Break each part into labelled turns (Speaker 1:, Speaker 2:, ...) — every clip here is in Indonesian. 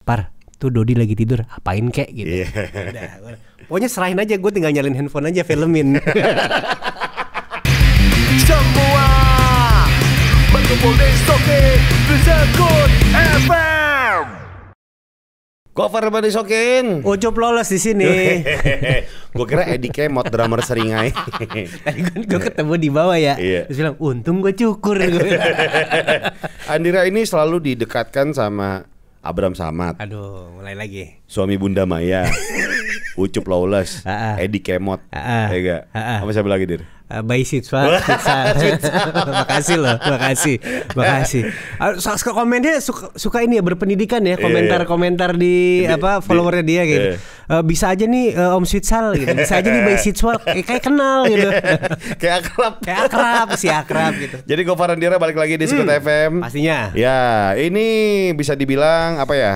Speaker 1: Par, tuh Dodi lagi tidur, apain kek gitu. Udah, pokoknya serahin aja, gue tinggal nyalin handphone aja, filmin.
Speaker 2: Semua berkumpul di Sokin Sekut FM.
Speaker 3: Cover apa disokin?
Speaker 1: Ucup lolos di sini.
Speaker 3: Gue kira Edi Kemot, drummer Seringai.
Speaker 1: Tadi gue ketemu di bawah ya.
Speaker 3: Iya.
Speaker 1: Terus bilang, untung gue cukur.
Speaker 3: Andira ini selalu didekatkan sama Abram Samad,
Speaker 1: Aduh, mulai lagi.
Speaker 3: suami Bunda Maya, Ucup Lawless, Edi Kemot, ya gak? Apa siapa lagi, Dir?
Speaker 1: By Sitswa. Makasih loh, makasih. Komennya suka ini ya, berpendidikan ya, komentar-komentar di followernya dia gitu. Bisa aja nih Om Sitsal gitu. Bisa aja nih By Sitswa, kayak kenal gitu.
Speaker 3: Kayak akrab.
Speaker 1: Si akrab gitu.
Speaker 3: Jadi Gofar Andira balik lagi di Sekut FM.
Speaker 1: Pastinya.
Speaker 3: Ya, ini bisa dibilang apa ya?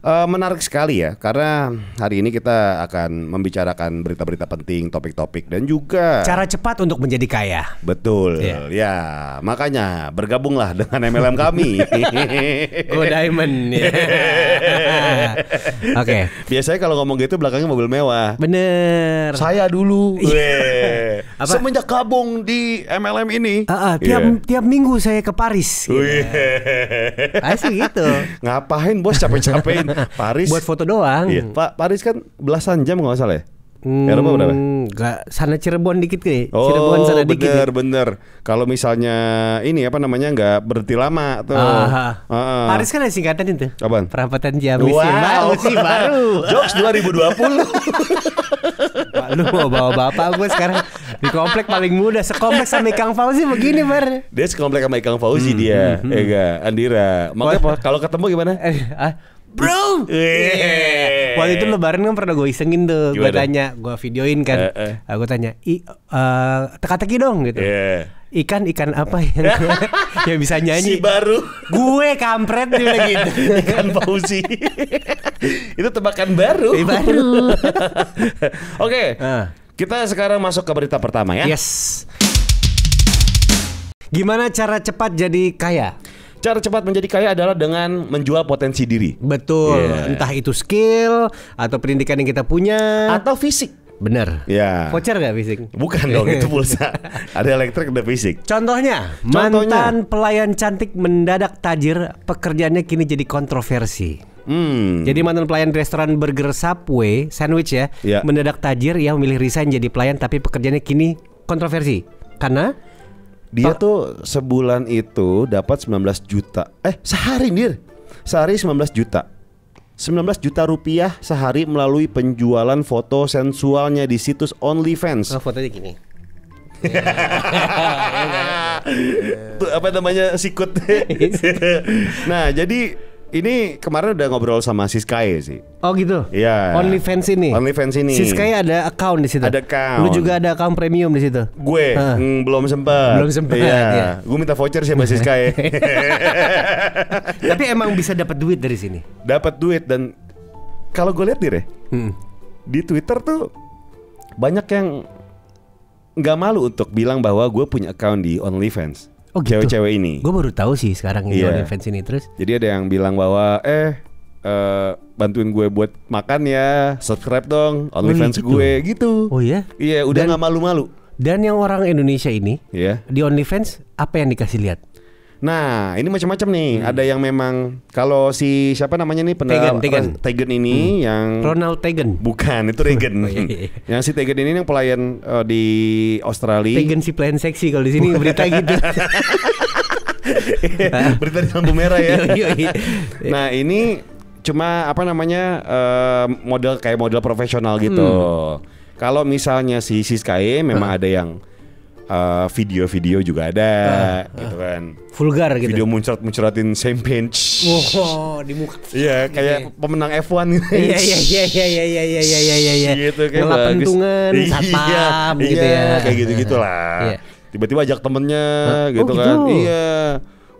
Speaker 3: Menarik sekali ya, karena hari ini kita akan membicarakan berita-berita penting, topik-topik, dan juga
Speaker 1: cara cepat untuk menjadi kaya.
Speaker 3: betul, ya makanya bergabunglah dengan MLM kami.
Speaker 1: Go Diamond ya. Oke.
Speaker 3: Biasanya kalau ngomong gitu belakangnya mobil mewah.
Speaker 1: Bener.
Speaker 3: Saya dulu,
Speaker 1: Apa?
Speaker 3: semenjak gabung di MLM ini,
Speaker 1: tiap minggu saya ke Paris. Asli gitu.
Speaker 3: Ngapain bos capek-capekin Paris?
Speaker 1: Buat foto doang.
Speaker 3: Iya. Pak, Paris kan belasan jam kalau nggak salah ya. Eropa berapa?
Speaker 1: Enggak, sana Cirebon dikit nih. Cirebon sana dikit.
Speaker 3: Bener. Kalau misalnya ini apa namanya nggak berhenti lama tuh.
Speaker 1: Paris kan ada singkatan itu.
Speaker 3: Apaan?
Speaker 1: Perapatan Jamis.
Speaker 3: Wow.
Speaker 1: baru.
Speaker 3: Jokes 2020.
Speaker 1: Pak, lu mau bawa bapak gue sekarang di komplek paling muda, sekomplek sama Ikang Fauzi begini, Bar.
Speaker 3: Dia sekomplek sama Ikang Fauzi dia. Ega, Andira. Makanya kalau ketemu gimana?
Speaker 1: Bro, waktu itu lebaran kan pernah gue isengin tuh. Gue tanya, gue videoin kan. Gue tanya, teka-teki dong gitu. Ikan apa yang bisa nyanyi?
Speaker 3: Si baru.
Speaker 1: Gue kampret dia gitu.
Speaker 3: Ikan Fauzi. Itu tebakan baru.
Speaker 1: Baru.
Speaker 3: Oke. Kita sekarang masuk ke berita pertama ya.
Speaker 1: Yes. Gimana cara cepat jadi kaya?
Speaker 3: Cara cepat menjadi kaya adalah dengan menjual potensi diri.
Speaker 1: Betul. Entah itu skill atau pendidikan yang kita punya
Speaker 3: Atau fisik.
Speaker 1: Bener.
Speaker 3: Ya.
Speaker 1: Voucher gak fisik?
Speaker 3: Bukan dong, itu pulsa. Ada elektrik, ada fisik.
Speaker 1: Contohnya, mantan pelayan cantik mendadak tajir, pekerjaannya kini jadi kontroversi. Jadi mantan pelayan di restoran burger Subway sandwich ya, mendadak tajir, ia memilih resign jadi pelayan, tapi pekerjaannya kini kontroversi. Karena
Speaker 3: dia tuh sebulan itu dapat 19 juta. Sehari Dir. Sehari 19 juta. 19 juta rupiah sehari melalui penjualan foto sensualnya di situs OnlyFans.
Speaker 1: Fotonya gini.
Speaker 3: Tuh apa namanya, sikut. Nah, jadi ini kemarin udah ngobrol sama Siskae sih.
Speaker 1: Oh gitu.
Speaker 3: Iya.
Speaker 1: OnlyFans ini. Siskae ada account di situ.
Speaker 3: Ada account.
Speaker 1: Lu juga ada account premium di situ.
Speaker 3: Gue belum sempat.
Speaker 1: Iya.
Speaker 3: Gue minta voucher sih sama Siskae.
Speaker 1: Tapi emang bisa dapat duit dari sini.
Speaker 3: Dapat duit, dan kalau gue lihat Dir, di Twitter tuh banyak yang nggak malu untuk bilang bahwa gue punya account di OnlyFans.
Speaker 1: Oh gitu.
Speaker 3: Cewek-cewek ini.
Speaker 1: Gue baru tahu sih sekarang ini OnlyFans ini terus.
Speaker 3: Jadi ada yang bilang bahwa bantuin gue buat makan ya, subscribe dong OnlyFans gue gitu.
Speaker 1: Oh iya?
Speaker 3: Iya, udah nggak malu-malu.
Speaker 1: Dan yang orang Indonesia ini di OnlyFans apa yang dikasih lihat?
Speaker 3: Nah, ini macam-macam nih. Ada yang memang kalau si siapa namanya nih Tegen ini yang
Speaker 1: Ronald Tegen.
Speaker 3: Bukan, itu Reagan. Yang si Tegen ini yang pelayan di Australia.
Speaker 1: Tegen si pelayan seksi kalau di sini berita gitu.
Speaker 3: Berita di lampu merah ya. Nah, ini cuma apa namanya model profesional gitu. Kalau misalnya si Siskae memang ada yang video-video juga ada gitu kan.
Speaker 1: Vulgar gitu.
Speaker 3: Video muncrat-muncratin champagne.
Speaker 1: Oh, di muka.
Speaker 3: Iya, kayak pemenang F1 gitu.
Speaker 1: Iya.
Speaker 3: Gitu kayak
Speaker 1: ngelap pentungan, satpam gitu ya.
Speaker 3: Kayak gitu-gitulah. Tiba-tiba ajak temennya gitu kan. Iya.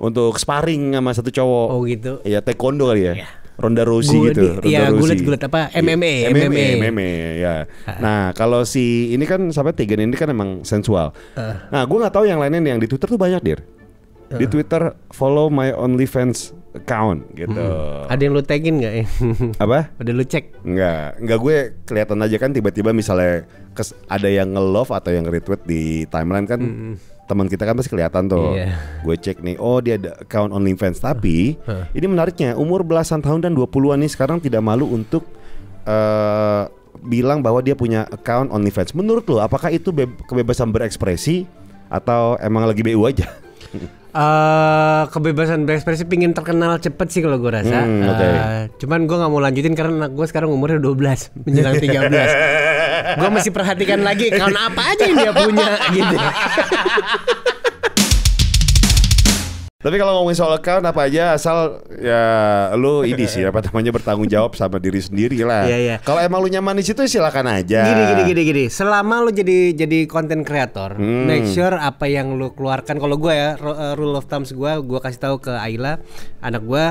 Speaker 3: Untuk sparring sama satu cowok.
Speaker 1: Oh gitu.
Speaker 3: Iya, taekwondo kali ya. Ronda Rousey gitu.
Speaker 1: Iya, gulat apa? MMA
Speaker 3: ya. Nah, kalau si ini kan sampai Tegen ini kan emang sensual. Nah, gue nggak tahu yang lainnya yang di Twitter tuh banyak Dir. Di Twitter follow my OnlyFans account gitu.
Speaker 1: Ada yang lu tagin nggak ya?
Speaker 3: Apa?
Speaker 1: Udah lu cek?
Speaker 3: Enggak gue kelihatan aja kan tiba-tiba misalnya ada yang nge-love atau yang retweet di timeline kan. Teman kita kan pasti kelihatan tuh. Gue cek nih, oh dia ada account OnlyFans. Tapi ini menariknya, umur belasan tahun dan 20-an nih sekarang tidak malu untuk bilang bahwa dia punya account OnlyFans. Menurut lo, apakah itu kebebasan berekspresi atau emang lagi BU aja?
Speaker 1: Kebebasan berekspresi, pingin terkenal cepet sih kalau gue rasa. Cuman gue nggak mau lanjutin karena gue sekarang umurnya 12 menjelang 13. Gue masih perhatikan lagi account apa aja yang dia punya gitu.
Speaker 3: Tapi kalau ngomongin soal account apa aja asal ya lu ini sih apa namanya bertanggung jawab sama diri sendiri lah. Kalau emang lu nyaman di situ silakan aja.
Speaker 1: Gini. Selama lu jadi content creator, make sure apa yang lu keluarkan. Kalau gue ya rule of thumbs gue kasih tahu ke Ayla, anak gue,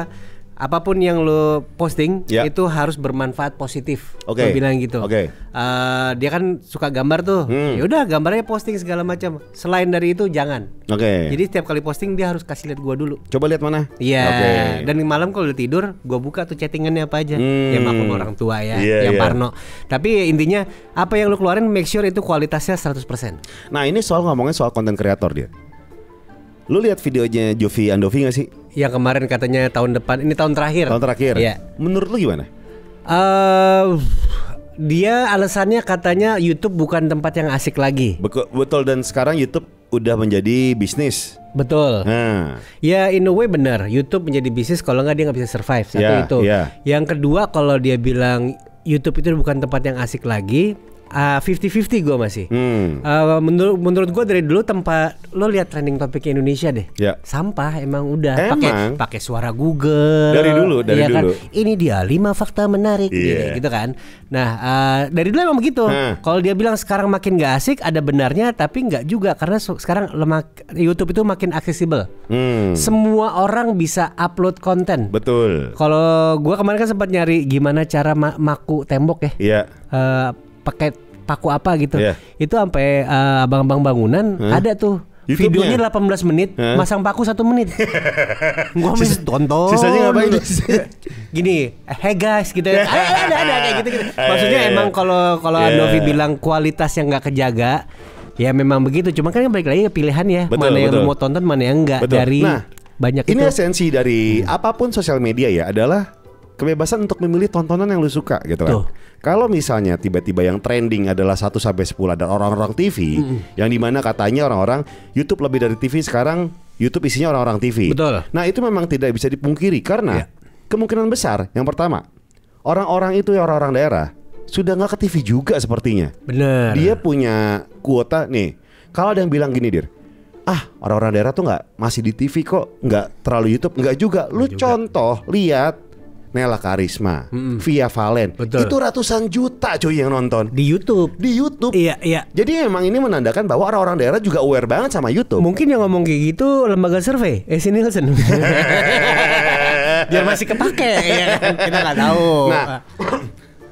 Speaker 1: apapun yang lo posting itu harus bermanfaat positif. Lo bilang gitu. Dia kan suka gambar tuh. Ya udah gambarnya posting segala macam. Selain dari itu jangan. Jadi setiap kali posting dia harus kasih lihat gua dulu.
Speaker 3: Coba lihat mana?
Speaker 1: Iya. Dan malam kalau udah tidur gua buka tuh chattingannya apa aja. Ya maklum orang tua ya, yang parno. Tapi intinya apa yang lo keluarin make sure itu kualitasnya 100%.
Speaker 3: Nah, ini ngomongin soal content creator dia. Lu lihat videonya Jovi Andovi gak sih?
Speaker 1: Yang kemarin katanya tahun depan, ini tahun terakhir.
Speaker 3: Tahun terakhir.
Speaker 1: Iya.
Speaker 3: Menurut lu gimana?
Speaker 1: Dia alasannya katanya YouTube bukan tempat yang asik lagi.
Speaker 3: Betul, dan sekarang YouTube udah menjadi bisnis.
Speaker 1: Betul. Ya in a way benar. YouTube menjadi bisnis, kalau nggak dia nggak bisa survive. Satu itu. Yang kedua, kalau dia bilang YouTube itu bukan tempat yang asik lagi, 50-50 gue masih. Menurut gue dari dulu tempat lo lihat trending topik Indonesia deh. Sampah emang udah pakai suara Google.
Speaker 3: Dari dulu.
Speaker 1: Kan? Ini dia 5 fakta menarik gitu kan. Nah, dari dulu emang begitu. Kalau dia bilang sekarang makin gak asik, ada benarnya tapi nggak juga karena sekarang YouTube itu makin aksesibel. Semua orang bisa upload konten.
Speaker 3: Betul.
Speaker 1: Kalau gue kemarin kan sempat nyari gimana cara maku tembok ya. Pakai paku apa gitu. Itu sampai abang-abang bangunan ada tuh videonya 18 menit, masang paku 1 menit. Gua mesti tonton.
Speaker 3: Sisanya ngapain?
Speaker 1: Gini, hey guys gitu ya. Ada kayak gitu. Maksudnya emang kalau Andovi bilang kualitas yang nggak kejaga, ya memang begitu. Cuma kan balik lagi ke pilihan ya. Mana yang lu mau tonton, mana yang enggak. Dari banyak itu.
Speaker 3: Ini esensi dari apapun sosial media ya adalah kebebasan untuk memilih tontonan yang lu suka gitu kan. Kalau misalnya tiba-tiba yang trending adalah 1-10 ada orang-orang TV, yang dimana katanya orang-orang YouTube lebih dari TV, sekarang YouTube isinya orang-orang TV.
Speaker 1: Betul.
Speaker 3: Nah itu memang tidak bisa dipungkiri karena kemungkinan besar yang pertama orang-orang itu yang orang-orang daerah sudah nggak ke TV juga sepertinya.
Speaker 1: Benar.
Speaker 3: Dia punya kuota nih. Kalau ada yang bilang gini Dir, orang-orang daerah tuh nggak masih di TV kok, nggak terlalu YouTube, nggak juga. Lu contoh lihat Nela Karisma, Via Valen.
Speaker 1: Betul.
Speaker 3: Itu ratusan juta cuy yang nonton
Speaker 1: di YouTube. Iya.
Speaker 3: Jadi memang ini menandakan bahwa orang-orang daerah juga aware banget sama YouTube.
Speaker 1: Mungkin yang ngomong kayak gitu lembaga survei, AC Nielsen. Biar masih kepake ya kan? Kita nggak tahu.
Speaker 3: Nah,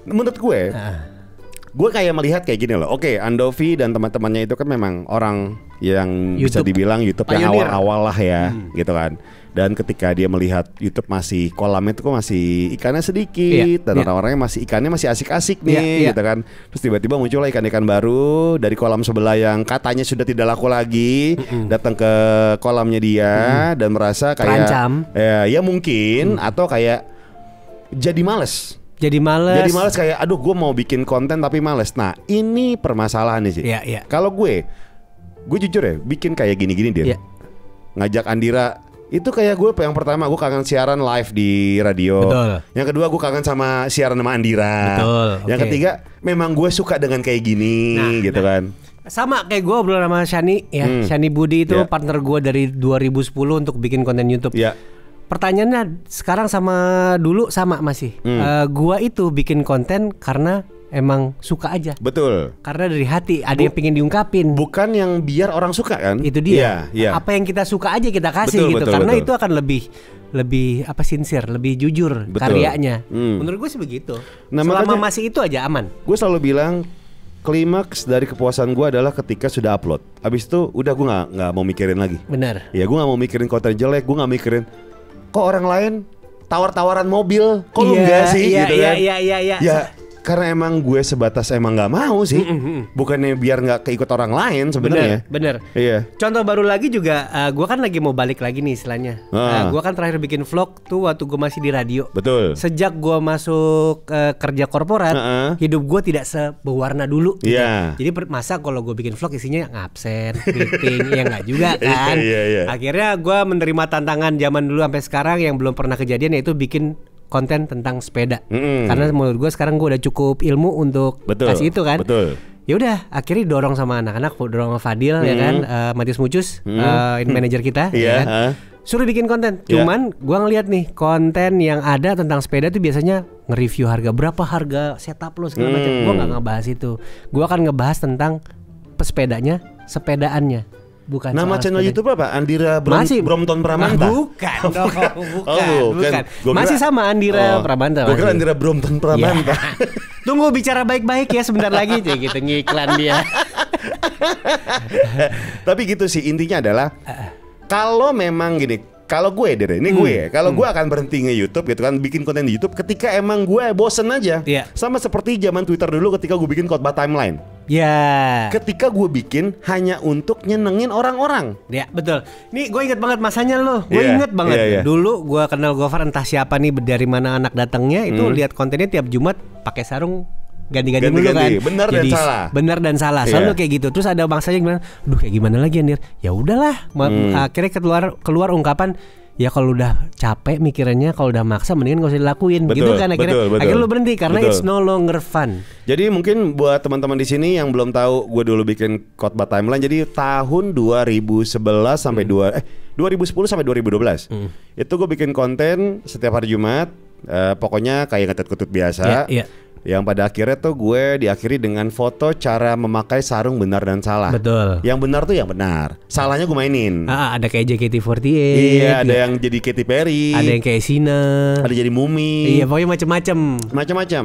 Speaker 3: menurut gue kayak melihat kayak gini loh. Oke, Andovi dan teman-temannya itu kan memang orang yang bisa dibilang YouTube yang awal-awal lah ya, gitu kan. Dan ketika dia melihat YouTube masih kolamnya itu kok masih ikannya sedikit dan orang-orangnya ikannya masih asik-asik nih, gitu kan. Terus tiba-tiba muncullah ikan-ikan baru dari kolam sebelah yang katanya sudah tidak laku lagi, datang ke kolamnya dia dan merasa kayak
Speaker 1: terancam.
Speaker 3: Ya mungkin atau kayak jadi males kayak aduh gue mau bikin konten tapi males. Nah ini permasalahannya sih. Kalau gue jujur ya bikin kayak gini-gini dia ngajak Andira itu kayak gue yang pertama gue kangen siaran live di radio.
Speaker 1: Betul.
Speaker 3: Yang kedua gue kangen sama siaran sama Andira.
Speaker 1: Betul.
Speaker 3: Yang ketiga memang gue suka dengan kayak gini gitu kan.
Speaker 1: Sama kayak gue obrolan sama Shani ya. Shani Budi itu partner gue dari 2010 untuk bikin konten YouTube. Pertanyaannya sekarang sama dulu sama masih. Gua itu bikin konten karena emang suka aja.
Speaker 3: Betul.
Speaker 1: Karena dari hati ada yang pengen diungkapin.
Speaker 3: Bukan yang biar orang suka kan?
Speaker 1: Itu dia. Apa yang kita suka aja kita kasih gitu. Karena itu akan lebih sincere, lebih jujur karyanya. Menurut gue sih begitu. Nah, selama masih itu aja aman.
Speaker 3: Gue selalu bilang klimaks dari kepuasan gue adalah ketika sudah upload. Abis itu udah gue nggak mau mikirin lagi.
Speaker 1: Benar.
Speaker 3: Ya gue nggak mau mikirin konten jelek, gue nggak mikirin kok orang lain tawar-tawaran mobil, kok lu enggak sih gitu kan?
Speaker 1: Iya.
Speaker 3: Ya karena emang gue sebatas emang nggak mau sih, bukannya biar nggak keikut orang lain sebenarnya.
Speaker 1: Bener.
Speaker 3: Iya.
Speaker 1: Contoh baru lagi juga, gue kan lagi mau balik lagi nih istilahnya. Gue kan terakhir bikin vlog tuh waktu gue masih di radio.
Speaker 3: Betul.
Speaker 1: Sejak gue masuk kerja korporat, hidup gue tidak seberwarna dulu. Gitu. Jadi masa kalau gue bikin vlog isinya ngabsen, meeting, ya nggak juga kan. Akhirnya gue menerima tantangan zaman dulu sampai sekarang yang belum pernah kejadian, yaitu bikin konten tentang sepeda. Karena menurut gue sekarang gue udah cukup ilmu untuk kasih itu kan. Ya udah, akhirnya dorong sama anak-anak, dorong sama Fadil ya kan, Matius Mucus, manajer kita, ya kan. Suruh bikin konten. Cuman gue ngeliat nih konten yang ada tentang sepeda tuh biasanya nge-review harga setup lo segala macam. Gue nggak ngebahas itu. Gue akan ngebahas tentang sepedaannya. Bukan
Speaker 3: nama channel YouTube apa? Andira Brompton Pramanta?
Speaker 1: Bukan dong, bukan. Masih sama Andira Pramanta.
Speaker 3: Gue kira Andira Brompton Pramanta.
Speaker 1: Tunggu bicara baik-baik ya sebentar lagi. Jadi gitu ngiklan dia.
Speaker 3: Tapi gitu sih, intinya adalah kalau memang gini, kalau gue kalau gue akan berhenti nge-YouTube gitu kan, bikin konten di YouTube ketika emang gue bosen aja. Sama seperti zaman Twitter dulu ketika gue bikin khotbah timeline. Ketika gue bikin hanya untuk nyenengin orang-orang.
Speaker 1: Ya betul. Nih gue inget banget masanya lo. Gue inget banget. Dulu gue kenal Gofar, entah siapa nih dari mana anak datangnya. Itu lihat kontennya tiap Jumat pakai sarung ganti-ganti dulu kan. Benar dan salah. Selalu kayak gitu. Terus ada bangsanya yang bilang, "Duh, kayak gimana lagi Andir?" Ya udahlah. Akhirnya keluar ungkapan, ya kalau udah capek mikirannya, kalau udah maksa mendingan gak usah dilakuin. Gitu kan akhirnya. Akhirnya lu berhenti karena it's no longer fun.
Speaker 3: Jadi mungkin buat teman-teman di sini yang belum tahu, gue dulu bikin khotbah timeline. Jadi tahun 2011 sampai 2010 sampai 2012. Itu gue bikin konten setiap hari Jumat. Pokoknya kayak ngetut-ketut biasa. Yang pada akhirnya tuh gue diakhiri dengan foto cara memakai sarung benar dan salah.
Speaker 1: Betul.
Speaker 3: Yang benar tuh yang benar, salahnya gue mainin.
Speaker 1: Ada kayak JKT48.
Speaker 3: Iya, ada yang jadi Katy Perry.
Speaker 1: Ada yang kayak Sina.
Speaker 3: Ada jadi Mumi.
Speaker 1: Iya, pokoknya macam-macam.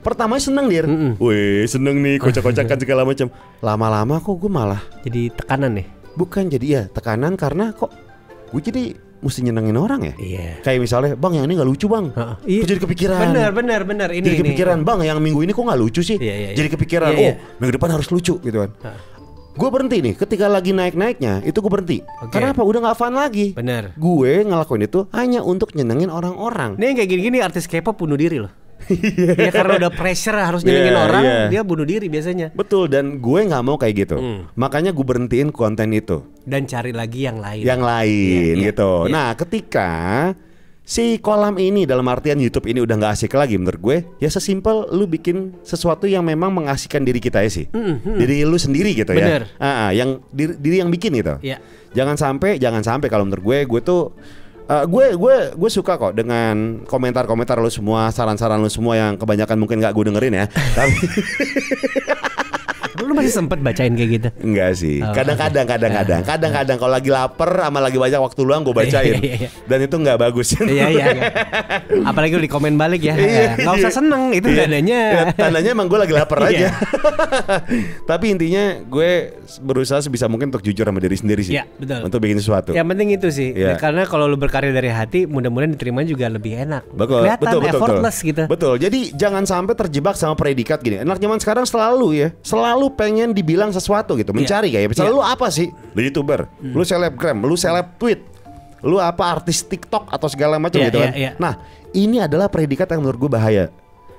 Speaker 3: Pertama seneng Dir. Wih, seneng nih, kocak-kocakan segala macam. Lama-lama kok gue malah
Speaker 1: jadi tekanan nih.
Speaker 3: Bukan jadi tekanan, karena kok gue jadi mesti nyenengin orang ya. Kayak misalnya, "Bang, yang ini gak lucu bang." Kok jadi kepikiran.
Speaker 1: Bener ini.
Speaker 3: Jadi kepikiran, "Bang, yang minggu ini kok gak lucu sih?" Jadi kepikiran, minggu depan harus lucu gitu kan. Gue berhenti nih, ketika lagi naik-naiknya itu gue berhenti. Kenapa? Udah gak fun lagi.
Speaker 1: Bener.
Speaker 3: Gue ngelakuin itu hanya untuk nyenengin orang-orang.
Speaker 1: Nih kayak gini-gini artis K-pop bunuh diri loh. Ya karena udah pressure harus nyenengin orang, dia bunuh diri biasanya.
Speaker 3: Betul, dan gue nggak mau kayak gitu. Makanya gue berhentiin konten itu
Speaker 1: dan cari lagi yang lain.
Speaker 3: Gitu. Nah, ketika si kolam ini, dalam artian YouTube ini udah nggak asik lagi menurut gue, ya sesimpel lu bikin sesuatu yang memang mengasihkan diri kita ya sih. Diri lu sendiri gitu.
Speaker 1: Bener.
Speaker 3: Ya. Yang diri yang bikin gitu. Jangan sampai kalau menurut gue tuh gue suka kok dengan komentar-komentar lu semua, saran-saran lu semua yang kebanyakan mungkin gak gue dengerin ya. Tapi
Speaker 1: lu masih sempet bacain kayak gitu?
Speaker 3: Enggak sih. Kadang-kadang kalau lagi lapar sama lagi banyak waktu luang gue bacain. Dan itu nggak bagus.
Speaker 1: Iya. Apalagi lu di komen balik ya. Nggak usah seneng, itu tandanya.
Speaker 3: Tandanya emang gue lagi lapar aja. Tapi intinya gue berusaha sebisa mungkin untuk jujur sama diri sendiri sih.
Speaker 1: Betul.
Speaker 3: Untuk bikin sesuatu.
Speaker 1: Yang penting itu sih. Karena kalau lu berkarya dari hati, mudah-mudahan diterima juga lebih enak. Kelihatan effortless gitu.
Speaker 3: Betul. Jadi jangan sampai terjebak sama predikat gini. Anak zaman sekarang selalu pengen dibilang sesuatu gitu, mencari kayak misalnya lu apa sih? Lu YouTuber, lu selebgram, lu seleb tweet, lu apa artis TikTok atau segala macam gitu kan. Nah, ini adalah predikat yang menurut gue bahaya.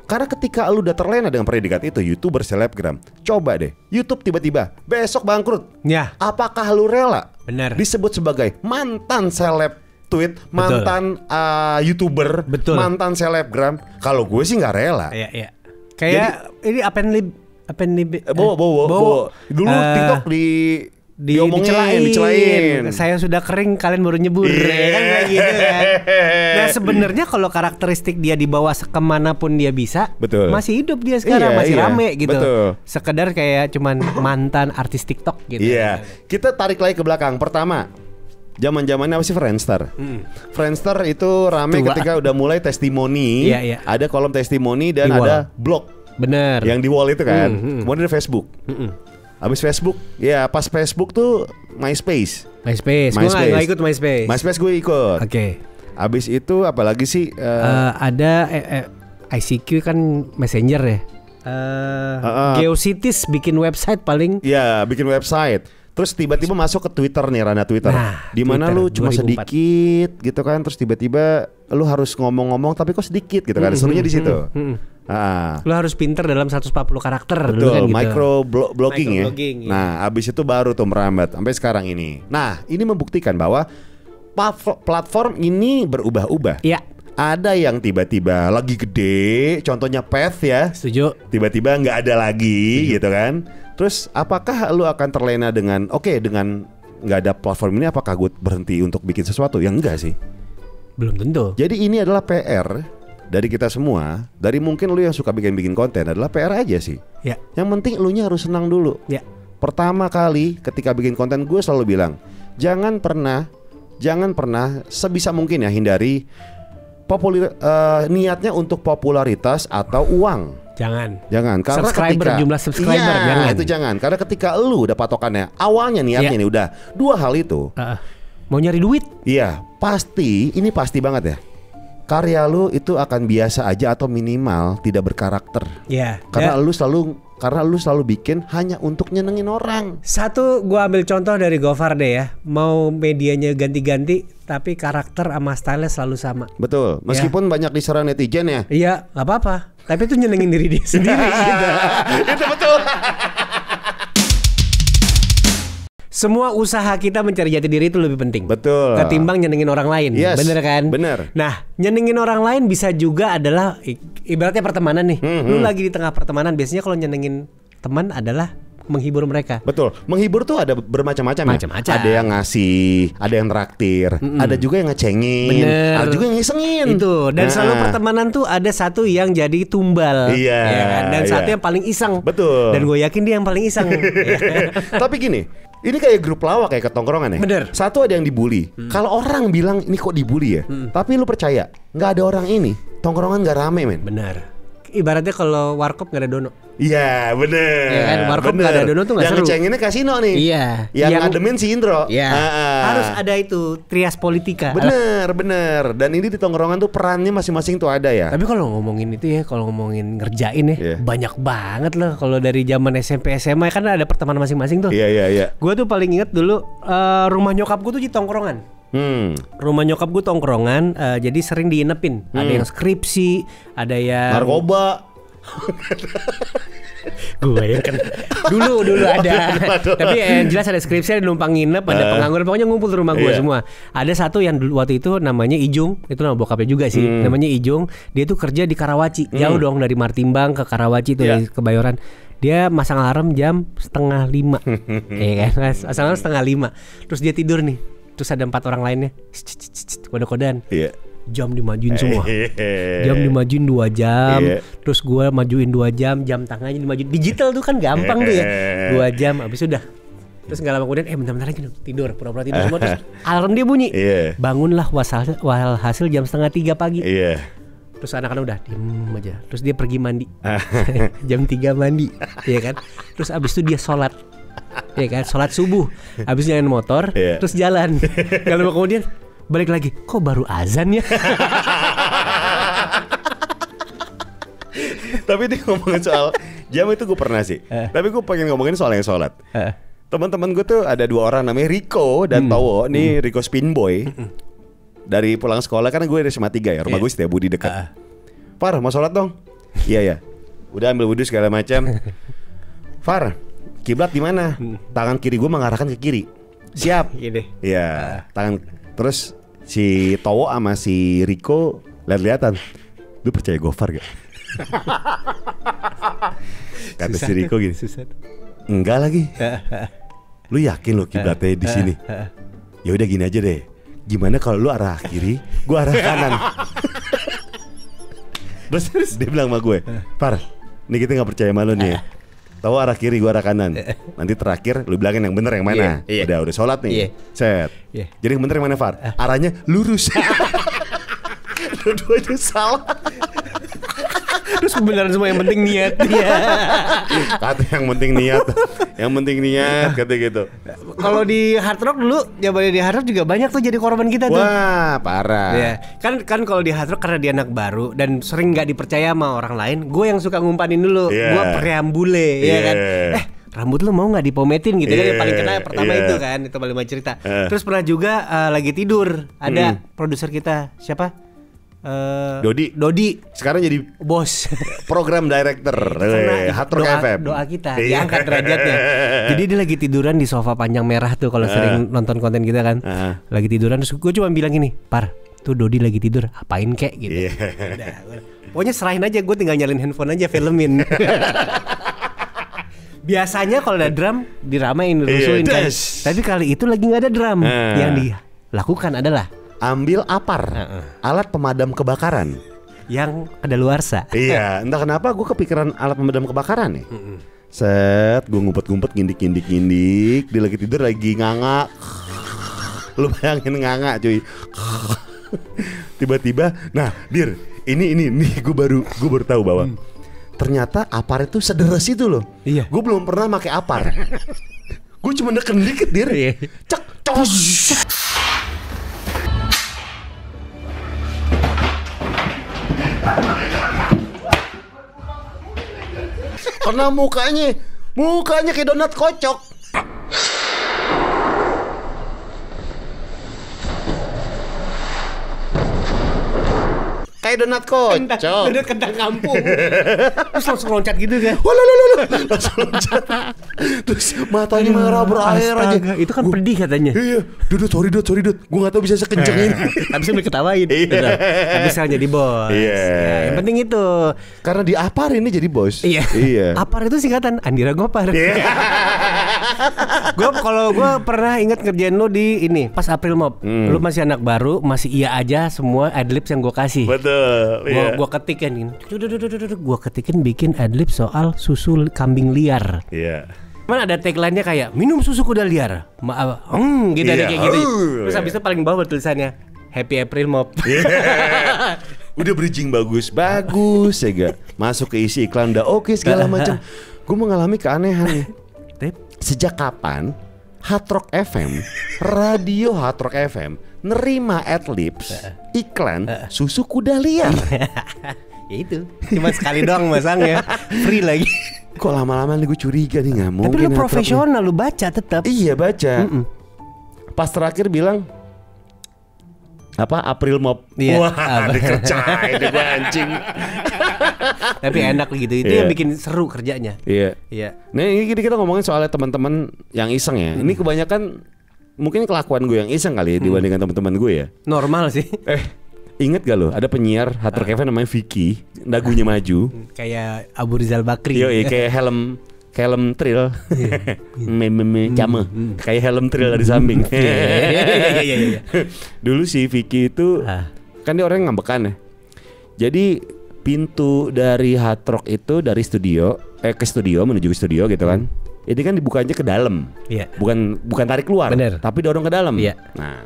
Speaker 3: Karena ketika lu udah terlena dengan predikat itu, YouTuber, selebgram, coba deh YouTube tiba-tiba besok bangkrut. Apakah lu rela disebut sebagai mantan seleb tweet, mantan YouTuber, mantan selebgram? Kalau gue sih nggak rela.
Speaker 1: Kayak ini
Speaker 3: Bowo. Dulu TikTok dicelain.
Speaker 1: Saya sudah kering, kalian baru nyebur. Kan kayak gitu kan. Nah sebenarnya kalau karakteristik dia dibawa kemanapun dia bisa, masih hidup dia sekarang, masih rame gitu. Sekedar kayak cuman mantan artis TikTok gitu.
Speaker 3: Kita tarik lagi ke belakang. Pertama, zaman-zamannya apa sih Friendster? Friendster itu rame ketika udah mulai testimoni. Ada kolom testimoni dan ada blog.
Speaker 1: Bener.
Speaker 3: Yang di wall itu kan. Kemudian ada Facebook. Habis Facebook, ya pas Facebook tuh MySpace.
Speaker 1: Gue gak ikut MySpace.
Speaker 3: MySpace gue ikut. Abis itu apalagi sih?
Speaker 1: Ada ICQ kan messenger ya. GeoCities bikin website paling.
Speaker 3: Iya, bikin website. Terus tiba-tiba masuk ke Twitter nih, ranah Twitter. Di mana lu cuma
Speaker 1: 2004.
Speaker 3: sedikit gitu kan, terus tiba-tiba lu harus ngomong-ngomong tapi kok sedikit gitu kan. Serunya di situ.
Speaker 1: Lu harus pinter dalam 140 karakter.
Speaker 3: Betul,
Speaker 1: dulu kan gitu.
Speaker 3: Microblogging ya.
Speaker 1: Iya.
Speaker 3: Nah, abis itu baru tuh merambat sampai sekarang ini. Nah, ini membuktikan bahwa platform ini berubah-ubah.
Speaker 1: Iya.
Speaker 3: Ada yang tiba-tiba lagi gede, contohnya Path ya.
Speaker 1: Setuju.
Speaker 3: Tiba-tiba nggak ada lagi gitu kan. Terus apakah lu akan terlena dengan dengan nggak ada platform ini, apakah gue berhenti untuk bikin sesuatu? Ya enggak sih.
Speaker 1: Belum tentu.
Speaker 3: Jadi ini adalah PR dari kita semua. Dari mungkin lu yang suka bikin konten adalah PR aja sih.
Speaker 1: Ya.
Speaker 3: Yang penting lu nya harus senang dulu.
Speaker 1: Ya.
Speaker 3: Pertama kali ketika bikin konten gue selalu bilang, jangan pernah sebisa mungkin ya hindari niatnya untuk popularitas atau uang.
Speaker 1: Jangan.
Speaker 3: Karena
Speaker 1: jumlah subscriber jangan.
Speaker 3: Itu jangan. Karena ketika lu udah patokannya awalnya niatnya nih udah dua hal itu.
Speaker 1: Mau nyari duit?
Speaker 3: Iya, pasti banget ya. Karya lu itu akan biasa aja atau minimal tidak berkarakter.
Speaker 1: Iya.
Speaker 3: Karena lu selalu bikin hanya untuk nyenengin orang.
Speaker 1: Satu, gua ambil contoh dari Gofar deh ya. Mau medianya ganti-ganti tapi karakter sama style selalu sama.
Speaker 3: Betul. Meskipun banyak diserang netizen ya.
Speaker 1: Iya, nggak apa-apa. Tapi itu nyenengin diri dia sendiri gitu.
Speaker 3: Itu betul.
Speaker 1: Semua usaha kita mencari jati diri itu lebih penting.
Speaker 3: Betul.
Speaker 1: Ketimbang nyenengin orang lain.
Speaker 3: Yes,
Speaker 1: bener kan?
Speaker 3: Bener.
Speaker 1: Nah, nyenengin orang lain bisa juga adalah ibaratnya pertemanan nih. Lu lagi di tengah pertemanan, biasanya kalau nyenengin teman adalah menghibur mereka.
Speaker 3: Betul. Menghibur tuh ada bermacam-macam ya.
Speaker 1: Macam-macam.
Speaker 3: Ada yang ngasih, ada yang traktir, ada juga yang ngecengin, ada juga yang ngisengin.
Speaker 1: Itu. Dan selalu pertemanan tuh ada satu yang jadi tumbal.
Speaker 3: Iya.
Speaker 1: Ya kan? Dan satu yang paling iseng.
Speaker 3: Betul.
Speaker 1: Dan gue yakin dia yang paling iseng.
Speaker 3: Tapi gini, ini kayak grup lawak, kayak ketongkrongan ya.
Speaker 1: Bener.
Speaker 3: Satu ada yang dibully. Kalau orang bilang ini kok dibully ya, tapi lu percaya nggak ada orang ini, tongkrongan nggak rame men.
Speaker 1: Benar. Ibaratnya kalau warkop nggak ada dono.
Speaker 3: Iya bener.
Speaker 1: Ya kan, warkop nggak ada dono tuh nggak seru.
Speaker 3: Yang ngecenginnya kasino nih.
Speaker 1: Iya.
Speaker 3: Yang ngademin si Indro.
Speaker 1: Iya. Harus ada itu trias politika.
Speaker 3: Bener. Dan ini di tongkrongan tuh perannya masing-masing tuh ada ya.
Speaker 1: Tapi kalau ngomongin itu ya, kalau ngomongin ngerjain ya, banyak banget loh. Kalau dari zaman SMP SMA kan ada pertemanan masing-masing tuh.
Speaker 3: Iya.
Speaker 1: Gue tuh paling inget dulu rumah nyokap gue tuh di tongkrongan. Rumah nyokap gue tongkrongan, jadi sering diinepin. Ada yang skripsi, ada yang
Speaker 3: narkoba.
Speaker 1: Gue ya kan dulu ada. Tapi yang jelas ada skripsi, ada numpang nginep, ada pengangguran, pokoknya ngumpul di rumah gue semua. Ada satu yang waktu itu namanya Ijung, itu nama bokapnya juga sih. Namanya Ijung. Dia tuh kerja di Karawaci, jauh dong dari Martimbang ke Karawaci tuh dari Kebayoran. Dia masang alarm jam 4:30. Iya kan? Masang alarm 4:30. Terus dia tidur nih. Terus ada 4 orang lainnya kode-kodean.
Speaker 3: Iya.
Speaker 1: Jam dimajuin semua. Jam dimajuin 2 jam. Terus gue majuin 2 jam. Jam tangannya dimajuin. Digital tuh kan gampang tuh ya. 2 jam abis udah. Terus gak lama kemudian bentar-bentar lagi tidur. Pura-pura tidur semua. Terus alarm dia bunyi. Bangunlah walhasil jam 2:30 pagi. Terus anak-anak udah diem aja. Terus dia pergi mandi. Jam 3 mandi. Iya kan. Terus abis itu dia sholat. Ya kan, sholat subuh, habis nyalain motor, terus jalan. Gak lama kemudian balik lagi, kok baru azan ya?
Speaker 3: Tapi ini ngomongin soal jam itu gue pernah sih. Tapi gue pengen ngomongin soal yang sholat. Teman-teman gue tuh ada 2 orang namanya Rico dan Towo. Nih Rico Spinboy. Dari pulang sekolah, karena gue dari SMA 3 ya, rumah gue Setiabudi dekat. Far, mau sholat dong? Iya. Udah ambil wudhu segala macam. Far, kiblat di mana? Tangan kiri gue mengarahkan ke kiri. Siap. Iya. Tangan. Terus si Towo sama si Rico lihat-lihatan. Lu percaya Gofar gak? Kata si Rico gini. Enggak lagi. Lu yakin lu kiblatnya di sini? Ya udah gini aja deh. Gimana kalau lu arah kiri, gue arah kanan. Terus dia bilang sama gue, Far, ini kita gak percaya sama lu nih. Tahu arah kiri, gua arah kanan. Nanti terakhir lu bilangin yang bener yang mana. Udah sholat nih. Set. Jadi yang bener yang mana, Far? Arahnya lurus. Dua-duanya salah.
Speaker 1: Terus beneran semua yang penting niat. Iya.
Speaker 3: Kata yang penting niat. Yang penting niat kata gitu.
Speaker 1: Kalau di Hard Rock dulu, jawabannya di Hard Rock juga banyak tuh jadi korban kita tuh.
Speaker 3: Wah, parah.
Speaker 1: Ya, kan kalau di Hard Rock karena dia anak baru dan sering nggak dipercaya sama orang lain, gue yang suka ngumpanin dulu. Gue preambule, ya kan. Rambut lu mau nggak dipometin gitu kan, yang paling kena pertama itu kan, itu paling banyak cerita. Terus pernah juga lagi tidur ada produser kita siapa?
Speaker 3: Dodi. Sekarang jadi
Speaker 1: bos,
Speaker 3: program director Hard Rock FM.
Speaker 1: Doa kita diangkat derajatnya. Jadi dia lagi tiduran di sofa panjang merah tuh kalau sering nonton konten kita kan. Lagi tiduran terus gue cuma bilang gini, Par, tuh Dodi lagi tidur, apain kek gitu. Pokoknya serahin aja, gue tinggal nyalin handphone aja, filmin. Biasanya kalau ada drum diramain, dirusuhin kan. Tapi kali itu lagi nggak ada drum. Yang dilakukan adalah
Speaker 3: ambil apar, alat pemadam kebakaran
Speaker 1: yang kadaluarsa.
Speaker 3: Iya, entah kenapa gue kepikiran alat pemadam kebakaran nih. Set, gue ngumpet-ngumpet, ngindik. Dia lagi tidur, lagi nganga. Lu bayangin nganga cuy. Tiba-tiba, nah Dir, ini gue baru tahu bahwa ternyata apar itu sederes itu loh.
Speaker 1: Iya.
Speaker 3: Gue belum pernah pakai apar. Gue cuma neken dikit Dir. Cek, cos. Karena mukanya kayak donat kocok. Kayak donat kocok.
Speaker 1: Donat kentang kampung. Terus langsung loncat gitu kan.
Speaker 3: Langsung loncat. Terus matanya merah berair aja.
Speaker 1: Itu kan pedih katanya.
Speaker 3: Iya. Sorry Dut. Gue gak tahu bisa sekenceng ini.
Speaker 1: Tapi sambil ketawain. Tapi sekarang jadi bos.
Speaker 3: Iya.
Speaker 1: Yang penting itu.
Speaker 3: Karena di Apar ini jadi bos.
Speaker 1: Iya. Apar itu singkatan Andira Gopar. Kalau gue pernah ingat ngerjain lo di ini pas April Mop. Lo masih anak baru, masih iya aja semua adlibs yang gue kasih.
Speaker 3: Betul.
Speaker 1: Gua ketikin, gua ketikin bikin adlib soal susu kambing liar.
Speaker 3: Iya.
Speaker 1: Mana ada tagline-nya kayak minum susu kuda liar. Maaf, gitu ada kayak gitu. Terus habis itu paling bawah tulisannya Happy April Mop.
Speaker 3: Udah bridging bagus ya gak? Masuk ke isi iklan udah oke segala macam. Gue mengalami keanehan nih. Sejak kapan Hard Rock FM, radio Hard Rock FM nerima adlibs iklan susu kuda liar?
Speaker 1: Ya itu, cuma sekali doang masangnya, free lagi.
Speaker 3: Kok lama-lama nih gue curiga nih, nggak mungkin.
Speaker 1: Tapi lu profesional, lu baca tetap.
Speaker 3: Iya baca. Pas terakhir bilang apa April Mop.
Speaker 1: Iya.
Speaker 3: Wah, dikerjain gue anjing.
Speaker 1: Tapi enak gitu, itu yang bikin seru kerjanya.
Speaker 3: Iya. Nah ini kita ngomongin soalnya teman-teman yang iseng ya. Ini kebanyakan mungkin kelakuan gue yang iseng kali ya dibandingkan teman-teman gue ya.
Speaker 1: Normal sih.
Speaker 3: Ingat gak lo? Ada penyiar Hard Rock FM namanya Vicky, dagunya maju.
Speaker 1: Kayak Abu Rizal Bakri.
Speaker 3: Iya, kayak helm trail. Cama. Kayak helm trail dari samping.
Speaker 1: Iya.
Speaker 3: Dulu si Vicky itu kan dia orang yang ngambekan ya. Jadi pintu dari Hard Rock itu dari studio ke studio menuju ke studio gitu kan. Ini kan dibukanya ke dalam.
Speaker 1: Iya.
Speaker 3: Bukan tarik keluar, tapi dorong ke dalam.
Speaker 1: Iya.
Speaker 3: Nah,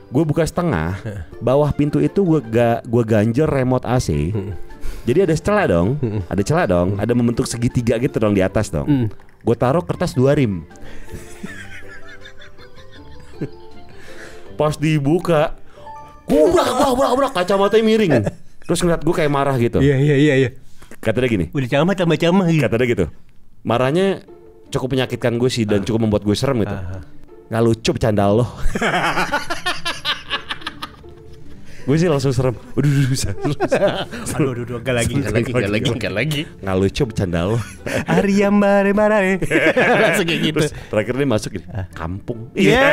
Speaker 3: gue buka setengah, bawah pintu itu gue ganjel remote AC. Jadi ada celah dong, ada membentuk segitiga gitu dong di atas dong. Gue taruh kertas 2 rim. Pas dibuka, gubrak, kacamatanya miring. Terus ngeliat gue kayak marah gitu.
Speaker 1: Iya.
Speaker 3: Kata dia gini.
Speaker 1: Udah camah gitu.
Speaker 3: Kata dia gitu. Marahnya cukup menyakitkan gue sih dan cukup membuat gue serem gitu. Nggak lucu bercanda lo. Gue sih langsung serem.
Speaker 1: Aduh, enggak lagi.
Speaker 3: Nggak lucu bercanda lo.
Speaker 1: Arya mare. Langsung kayak gitu.
Speaker 3: Terus terakhir dia masuk gini, kampung.
Speaker 1: Iya.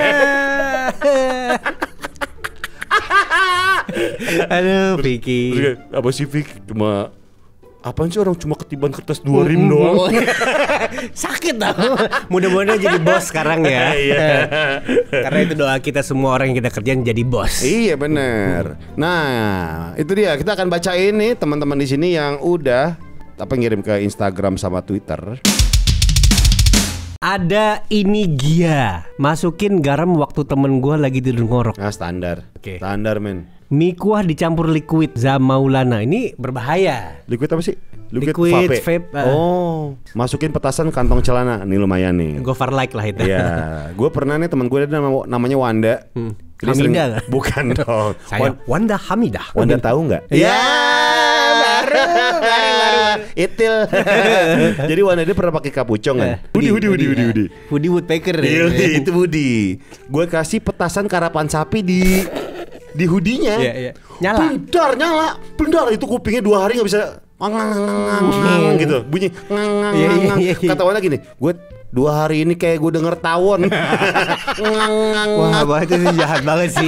Speaker 1: Aduh, Vicky.
Speaker 3: Apa sih Vicky? Apaan sih orang cuma ketiban kertas 2 rim doang.
Speaker 1: Sakit tau. Mudah-mudahan jadi bos sekarang ya. Karena itu doa kita semua orang yang kita kerjain jadi bos.
Speaker 3: Iya benar. Nah itu dia, kita akan bacain nih teman-teman di sini yang udah ngirim ke Instagram sama Twitter.
Speaker 1: Ada ini Gia, masukin garam waktu temen gue lagi tidur ngorok.
Speaker 3: Nah standar.
Speaker 1: Oke.
Speaker 3: Standar men.
Speaker 1: Mie kuah dicampur liquid Zamaulana. Ini berbahaya.
Speaker 3: Liquid apa sih?
Speaker 1: Liquid vape.
Speaker 3: Oh, masukin petasan kantong celana. Nih lumayan nih.
Speaker 1: Gofar like lah itu.
Speaker 3: Iya, gue pernah nih teman gue ada namanya Wanda.
Speaker 1: Hamida.
Speaker 3: Bukan dong.
Speaker 1: Saya Wanda Hamidah.
Speaker 3: Wanda tahu nggak?
Speaker 1: Ya, baru.
Speaker 3: Itil. Jadi Wanda dia pernah pakai kapucong kan? Budi.
Speaker 1: Woody Woodpecker.
Speaker 3: Iya, itu Budi. Gue kasih petasan karapan sapi di hoodie-nya.
Speaker 1: Iya. Nyala.
Speaker 3: Bendar itu kupingnya 2 hari nggak bisa ngang gitu. Bunyi ngang. Kata Wanda gini, gue 2 hari ini kayak gue denger tawon.
Speaker 1: Wah, itu sih jahat banget sih.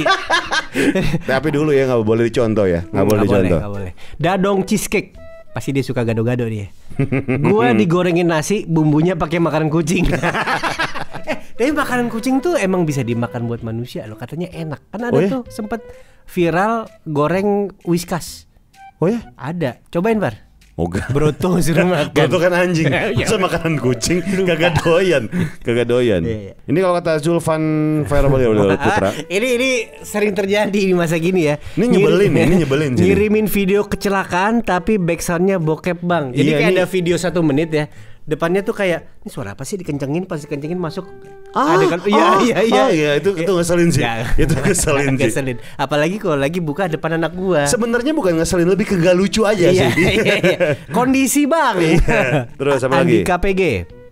Speaker 3: Tapi dulu ya nggak boleh dicontoh ya, nggak boleh dicontoh.
Speaker 1: Nggak boleh. Dadong cheesecake, pasti dia suka gado-gado dia. Gua digorengin nasi, bumbunya pakai makanan kucing. Tapi makanan kucing tuh emang bisa dimakan buat manusia loh, katanya enak. Kan ada tuh sempet viral goreng Whiskas.
Speaker 3: Oh ya?
Speaker 1: Ada. Cobain, Bar.
Speaker 3: Moga.
Speaker 1: Broto suruh makan.
Speaker 3: Broto kan anjing. Masa makanan kucing kagak doyan.
Speaker 1: Iya.
Speaker 3: Ini kalau kata Zulfan Verbal Putra.
Speaker 1: Ini sering terjadi di masa gini ya.
Speaker 3: Ini nyebelin sih.
Speaker 1: Ngirimin video kecelakaan tapi backsoundnya bokep, Bang. Jadi kayak ada video 1 menit ya. Depannya tuh kayak ini suara apa sih, dikencengin, pas dikencengin masuk. Ada kan? Iya,
Speaker 3: itu ngeselin sih. Itu ngeselin sih.
Speaker 1: Apalagi kalau lagi buka depan anak gua.
Speaker 3: Sebenarnya bukan ngeselin, lebih ke gak lucu aja sih.
Speaker 1: Iya. Kondisi, Bang.
Speaker 3: Terus apa lagi?
Speaker 1: Andi KPG.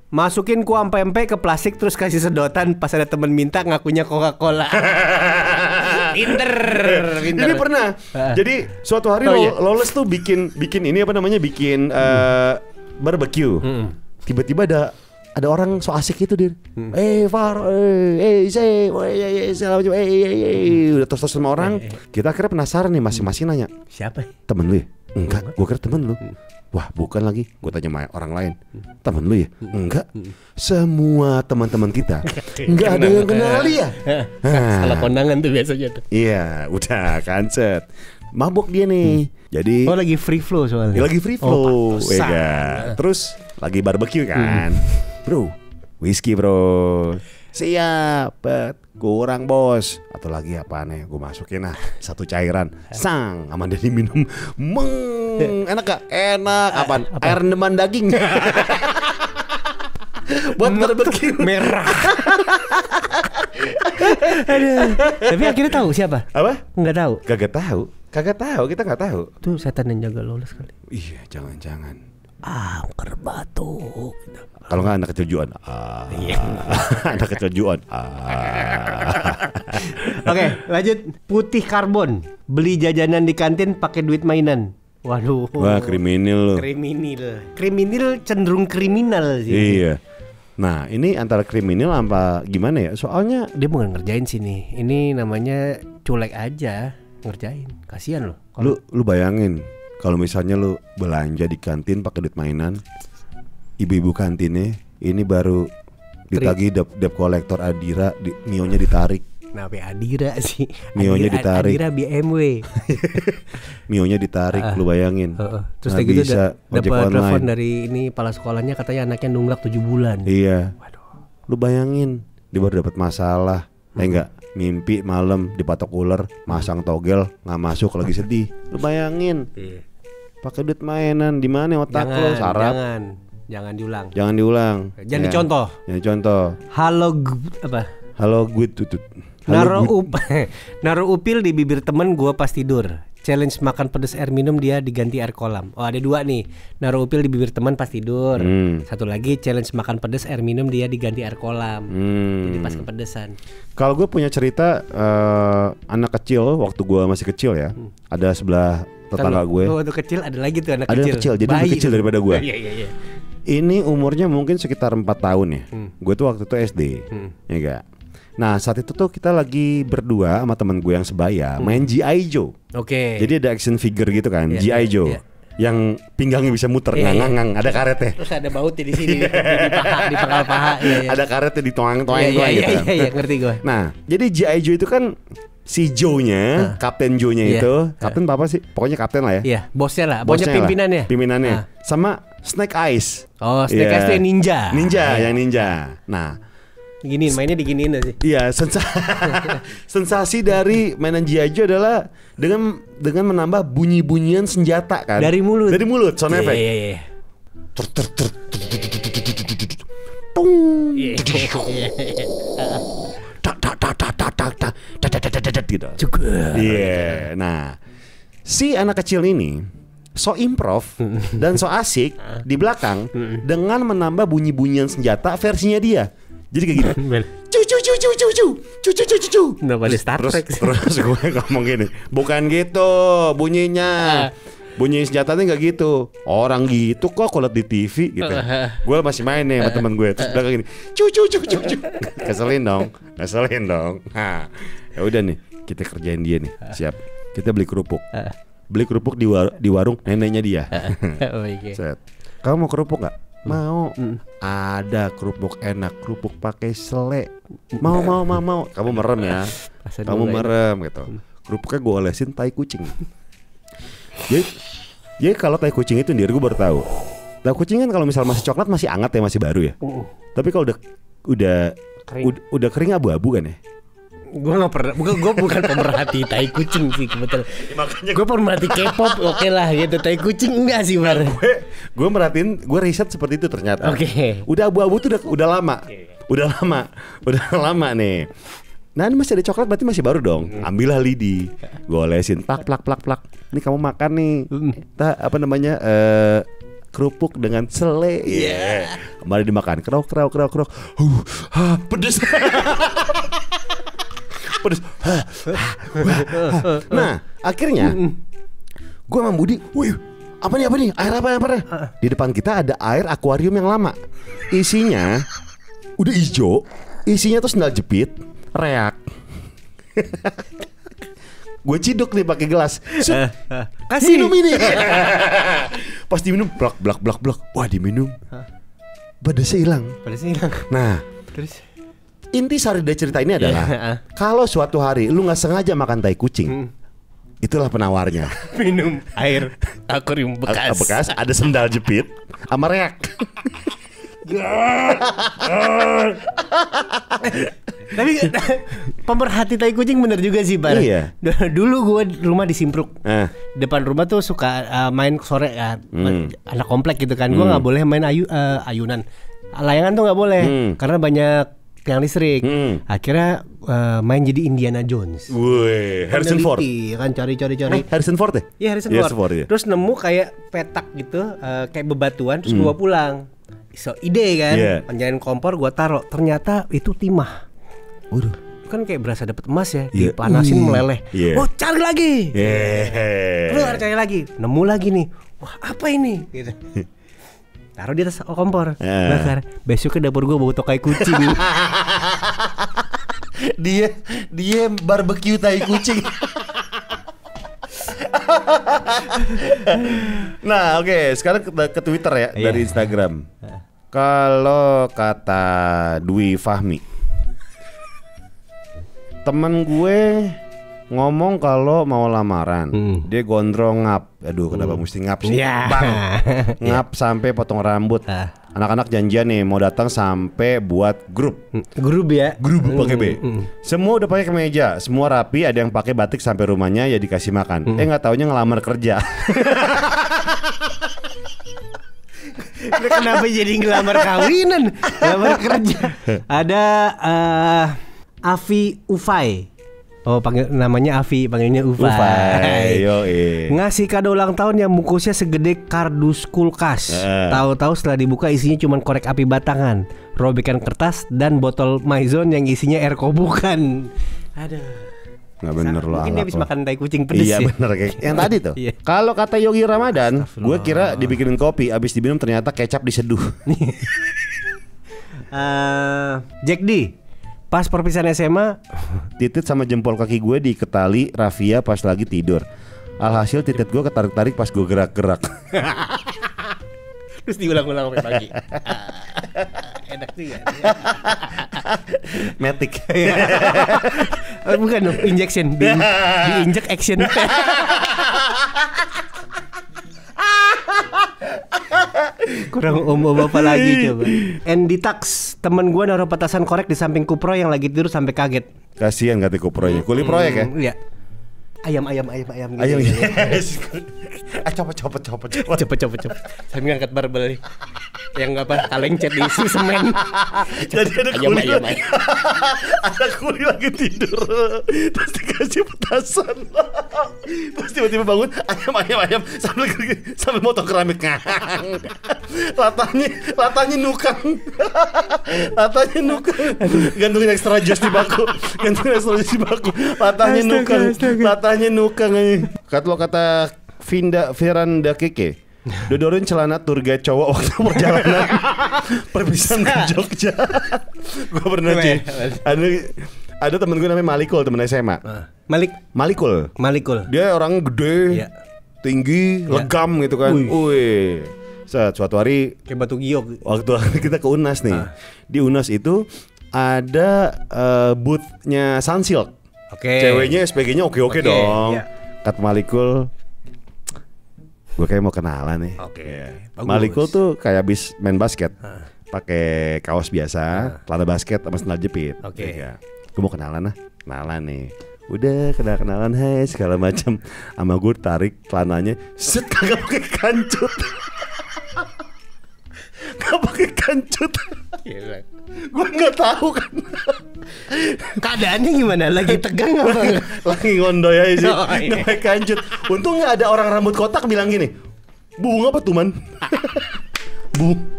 Speaker 1: Masukin kuah pempek ke plastik terus kasih sedotan, pas ada temen minta ngakunya Coca-Cola. Pinter.
Speaker 3: Ini pernah. Jadi suatu hari Lawless tuh bikin ini apa namanya? Bikin barbecue. Tiba-tiba ada orang so asik itu dia. Far, segala macam. Udah terus sama orang. Kita akhirnya penasaran nih, masing-masing nanya.
Speaker 1: Siapa?
Speaker 3: Temen lu ya? Enggak, gue kira temen lu. Wah, bukan lagi. Gue tanya sama orang lain. Temen lu ya? Enggak. Semua teman-teman kita enggak ada yang kenal ya.
Speaker 1: Salah kondangan tuh biasanya tuh.
Speaker 3: Iya, udah kan set. Mabuk dia nih. Jadi
Speaker 1: lagi free flow soalnya.
Speaker 3: Lagi free flow. Terus lagi barbecue kan. Bro, whisky bro. Siap, kurang bos. Atau lagi apa nih? Gue masukin satu cairan. Sang, sama dia diminum. Enak gak? Enak. Apaan? Air rendaman daging. Buat barbecue
Speaker 1: merah. Tapi akhirnya tahu siapa?
Speaker 3: Apa?
Speaker 1: Nggak tahu.
Speaker 3: Kagak tahu, kita nggak tahu.
Speaker 1: Tuh setan yang jaga Lawless kali.
Speaker 3: Iya, jangan-jangan.
Speaker 1: Angker batu.
Speaker 3: Kalau nggak anak kecil Juan. Anak kecil Juan.
Speaker 1: Oke, lanjut. Putih karbon. Beli jajanan di kantin pakai duit mainan. Waduh.
Speaker 3: Wah, kriminal loh.
Speaker 1: Kriminal cenderung kriminal sih.
Speaker 3: Iya. Nah, ini antara kriminal apa gimana ya? Soalnya
Speaker 1: dia bukan ngerjain sih nih. Ini namanya culek aja. Ngerjain, kasihan loh.
Speaker 3: Lu bayangin kalau misalnya lu belanja di kantin pakai duit mainan, ibu-ibu kantinnya ini baru ditagih debt kolektor Adira, mionya ditarik.
Speaker 1: Kenapa Adira sih?
Speaker 3: Mionya ditarik.
Speaker 1: Adira BMW.
Speaker 3: Mionya ditarik, lu bayangin.
Speaker 1: Terus kayak gitu dapat telepon dari ini kepala sekolahnya, katanya anaknya nunggak 7 bulan.
Speaker 3: Iya. Waduh. Lu bayangin, dia baru dapat masalah. Enggak, mimpi malam dipatok ular, masang togel, nggak masuk, lagi sedih. Lu bayangin. Pakai duit mainan, di mana otak lo? Sarap.
Speaker 1: Jangan diulang.
Speaker 3: Jangan diulang.
Speaker 1: Jangan dicontoh.
Speaker 3: Jangan contoh. Halo good tutut.
Speaker 1: Naruh upil di bibir temen gua pas tidur. Challenge makan pedes air minum, dia diganti air kolam. Oh, ada 2 nih. Naruh upil di bibir teman pas tidur. Satu lagi challenge makan pedes air minum, dia diganti air kolam. Jadi pas kepedesan.
Speaker 3: Kalau gue punya cerita anak kecil waktu gue masih kecil ya. Ada sebelah tetangga gue.
Speaker 1: Waktu kecil ada lagi tuh anak
Speaker 3: kecil. Ada kecil, jadi lebih kecil daripada gue.
Speaker 1: Iya.
Speaker 3: Ini umurnya mungkin sekitar 4 tahun ya. Gue tuh waktu itu SD. Ya enggak. Nah, saat itu tuh kita lagi berdua sama temen gue yang sebaya main G.I. Joe.
Speaker 1: Oke.
Speaker 3: Jadi ada action figure gitu kan, G.I. Joe. Yang pinggangnya bisa muter, ngang-ngang, ada karetnya.
Speaker 1: Terus ada bautnya di sini, di pangkal paha.
Speaker 3: Ada karetnya di toang-toang gitu.
Speaker 1: Iya, ngerti gue.
Speaker 3: Nah, jadi G.I. Joe itu kan si Joe-nya, Kapten Joe-nya itu, Kapten apa sih? Pokoknya kapten lah ya.
Speaker 1: Iya, bosnya lah, bosnya pimpinannya.
Speaker 3: Pimpinannya. Sama Snake Eyes.
Speaker 1: Oh, Snake Eyes itu yang ninja.
Speaker 3: Yang ninja. Nah,
Speaker 1: Giniin, mainnya diginiin sih.
Speaker 3: Iya, sensasi dari mainan G.I. Joe adalah dengan menambah bunyi-bunyian senjata kan.
Speaker 1: Dari mulut.
Speaker 3: Sound effect.
Speaker 1: Iya.
Speaker 3: Tung. Gitu. Iya. Nah, si anak kecil ini so improv dan so asik di belakang dengan menambah bunyi-bunyian senjata versinya dia. Jadi kayak gini. Cu. Terus gue ngomong gini, bukan gitu bunyinya. Bunyi senjatanya nggak gitu. Orang gitu kok kalau liat di TV gitu. Gue masih main nih sama temen gue. Terus belakang gini, cu. Ngeselin dong. Nah, ya udah nih, kita kerjain dia nih. Siap. Kita beli kerupuk. Beli kerupuk di warung neneknya dia. Set. Kamu mau kerupuk nggak? Mau. Ada kerupuk enak, kerupuk pakai sele. Mau. Kamu merem ya. Kamu merem gitu. Kerupuknya gue olesin tai kucing. Jadi kalau tai kucing itu sendiri gue baru tahu. Tai kucing kan kalau misal masih coklat masih hangat ya, masih baru ya. Tapi kalau udah kering abu-abu kan ya.
Speaker 1: Gue nggak pernah, gue bukan pemerhati tai kucing sih kebetulan. Gue pemerhati K-pop, oke lah gitu. Tai kucing enggak sih Bar.
Speaker 3: Gue merhatiin, gue riset seperti itu ternyata. Udah abu-abu tuh udah lama. Udah lama nih. Nah ini masih ada coklat berarti masih baru dong. Ambillah lidi, gue olesin plak. Ini kamu makan nih. Kerupuk dengan sele. Kembali dimakan. Krok. Pedes. Pedes. Nah akhirnya gue sama Budi, apa nih? Air apa? Di depan kita ada air akuarium yang lama. Isinya udah hijau. Isinya tuh sendal jepit, reak. Gue ciduk nih pakai gelas. Kasih minum ini. Pas diminum blak. Wah diminum. Pedesnya hilang. Nah, terus inti sari dari cerita ini adalah kalau suatu hari lu nggak sengaja makan tai kucing, itulah penawarnya.
Speaker 1: Minum air akuarium bekas.
Speaker 3: Ada sendal jepit sama reak.
Speaker 1: Tapi pemerhati tai kucing bener juga sih Bar.
Speaker 3: Iya.
Speaker 1: Dulu gue rumah di Simpruk. Depan rumah tuh suka main sore kan, anak komplek gitu kan. Gue nggak boleh main ayunan, layangan tuh nggak boleh karena banyak tiang listrik. Akhirnya main jadi Indiana Jones.
Speaker 3: Wih, Harrison Ford
Speaker 1: kan cari.
Speaker 3: Harrison Ford ya?
Speaker 1: Iya Harrison Ford.
Speaker 3: Ya.
Speaker 1: Terus nemu kayak petak gitu, kayak bebatuan. Terus gue pulang. So ide kan, panjangin kompor gue taruh. Ternyata itu timah. Kan kayak berasa dapet emas ya, dipanasin meleleh. Oh cari lagi. Keluar cari lagi. Nemu lagi nih. Wah apa ini? Gitu. Taruh di atas kompor, bakar. Besok ke dapur gue bau tokai kucing.
Speaker 3: Dia barbecue tai kucing. Nah oke, sekarang ke Twitter ya, dari Instagram. Kalau kata Dwi Fahmi, temen gue ngomong kalau mau lamaran, dia gondrong ngap. Aduh kenapa mesti ngap sih? Bang, ngap sampai potong rambut. Anak-anak janjian nih mau datang sampai buat grup
Speaker 1: ya.
Speaker 3: Grup pakai B. Semua udah pakai kemeja, semua rapi. Ada yang pakai batik sampai rumahnya ya dikasih makan. Nggak taunya ngelamar kerja.
Speaker 1: Kenapa jadi ngelamar kawinan? Ngelamar kerja. Ada Avi Ufai. Oh namanya Avi, panggilnya Ufai. Ngasih kado ulang tahun yang bungkusnya segede kardus kulkas. Tahu-tahu setelah dibuka isinya cuma korek api batangan, robekan kertas dan botol maizon yang isinya air kobukan. Aduh.
Speaker 3: Nggak bener loh.
Speaker 1: Mungkin dia habis makan tai kucing pedes.
Speaker 3: Iya bener kayak yang tadi tuh. Kalau kata Yogi Ramadan, gue kira dibikinin kopi, abis diminum ternyata kecap diseduh.
Speaker 1: Jack D, pas perpisahan SMA,
Speaker 3: titit sama jempol kaki gue diketali Rafia pas lagi tidur. Alhasil titit gue ketarik-tarik pas gue gerak-gerak.
Speaker 1: Terus diulang-ulang sampai pagi. Enak juga.
Speaker 3: Matic.
Speaker 1: Bukan dong, injection. Diinjek action. Kurang om apa lagi coba. Andy Tax temen gue naruh petasan korek di samping Kupro yang lagi tidur sampai kaget.
Speaker 3: Kasihan kata Kupronya. Kuli proyek ya?
Speaker 1: Iya. Ayam gitu.
Speaker 3: Ayam yes. Copot.
Speaker 1: Sambil ngangkat barbel nih. Yang apa? Kaleng cat diisi semen.
Speaker 3: Jadi ada
Speaker 1: ayam.
Speaker 3: Ada kuli lagi tidur. Terus dikasih petasan. Terus tiba-tiba bangun ayam sambil motong keramik. Latahnya nukang. Gantungin extra jus di baku. Latahnya nukang aja. Kata Firanda Keke, dodorin celana tour guide cowok waktu perjalanan perpisahan ke Jogja. Gue pernah cuy. Ada temen gue namanya Malikul, temen SMA. Malikul. Dia orang gede, tinggi, legam gitu kan. Wih. Suatu hari
Speaker 1: kayak batu giok.
Speaker 3: Waktu kita ke UNAS nih. Di UNAS itu ada booth-nya Sunsilk. Ceweknya SPG-nya oke dong. Kata Malikul, gue kayak mau kenalan nih. Malikul tuh kayak abis main basket, pakai kaos biasa, celana basket sama sandal jepit. Gue mau kenalan nih. Udah kenalan, hai segala macam. Sama gue tarik celananya, set kagak pakai kancut. Gue nggak tahu kan.
Speaker 1: Keadaannya gimana? Lagi tegang apa?
Speaker 3: Lagi ngondoy aja sih. Nggak pakai kancut. Untung nggak ada orang rambut kotak bilang gini, bunga apa tuh man?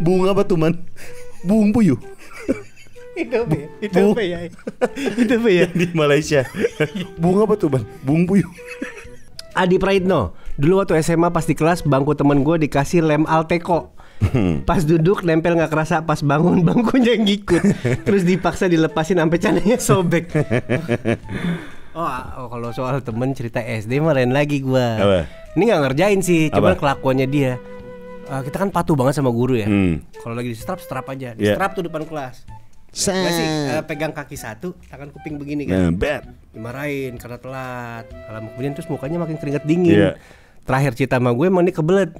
Speaker 3: Bunga apa tuh man? Bunga puyuh.
Speaker 1: Itu apa ya?
Speaker 3: Di Malaysia. Bunga apa tuh man? Bunga puyuh.
Speaker 1: Adi Praitno, dulu waktu SMA pas di kelas bangku temen gue dikasih lem Alteco. Pas duduk nempel nggak kerasa, pas bangun bangkunya ngikut. Terus dipaksa dilepasin sampai cananya sobek. Oh kalau soal temen cerita SD mah lain lagi gue. Ini nggak ngerjain sih, cuman kelakuannya dia. Kita kan patuh banget sama guru ya. Kalau lagi di strap aja, di strap tuh depan kelas. Masih pegang kaki satu, tangan kuping begini kan. Dimarahin karena telat. Kalau kemudian terus mukanya makin keringet dingin. Terakhir cerita sama gue emang dia kebelet.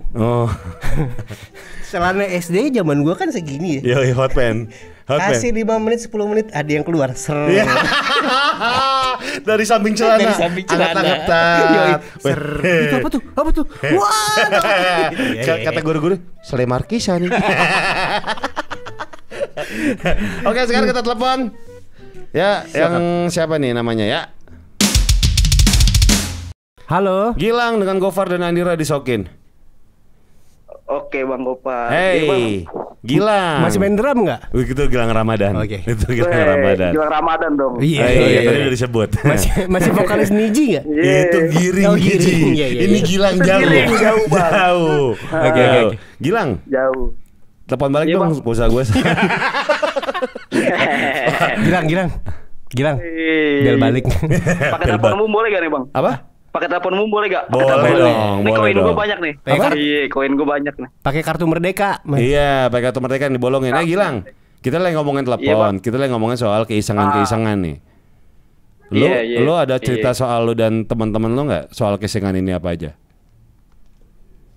Speaker 1: Celana SD zaman gue kan segini
Speaker 3: ya. Hot pen.
Speaker 1: Kasih 5 menit 10 menit ada yang keluar.
Speaker 3: Dari samping celana. Anget-angetan.
Speaker 1: Itu apa tuh? Wah.
Speaker 3: Kata guru-guru, Selemar kisah nih. Oke, sekarang kita telepon. Ya, yang siapa nih namanya ya?
Speaker 1: Halo.
Speaker 3: Gilang dengan Gofar dan Andira disokin.
Speaker 4: Oke Bang Gopar.
Speaker 3: Hey, Gilang.
Speaker 1: Masih main drum nggak?
Speaker 3: Itu Gilang Ramadan.
Speaker 1: Itu
Speaker 3: Gilang Ramadan.
Speaker 4: Gilang Ramadan dong.
Speaker 3: Iya, tadi udah disebut.
Speaker 1: Masih vokalis Niji nggak?
Speaker 3: Itu Giring Niji. Ini Gilang jauh. Oke. Gilang.
Speaker 4: Jauh.
Speaker 3: Telepon balik dong pulsa gue.
Speaker 1: Gilang. Bel balik.
Speaker 4: Pakai teleponmu boleh gak nih Bang?
Speaker 3: Apa?
Speaker 4: Pakai teleponmu boleh gak?
Speaker 3: Boleh dong.
Speaker 4: Ini koin gue banyak nih. Iya, koin gue banyak nih.
Speaker 1: Pakai kartu Merdeka.
Speaker 3: Iya, pakai kartu Merdeka yang dibolongin. Gilang, kita lagi ngomongin telepon. Kita lagi ngomongin soal keisengan nih. Lu ada cerita soal lu dan teman-teman lu nggak soal keisengan ini apa aja?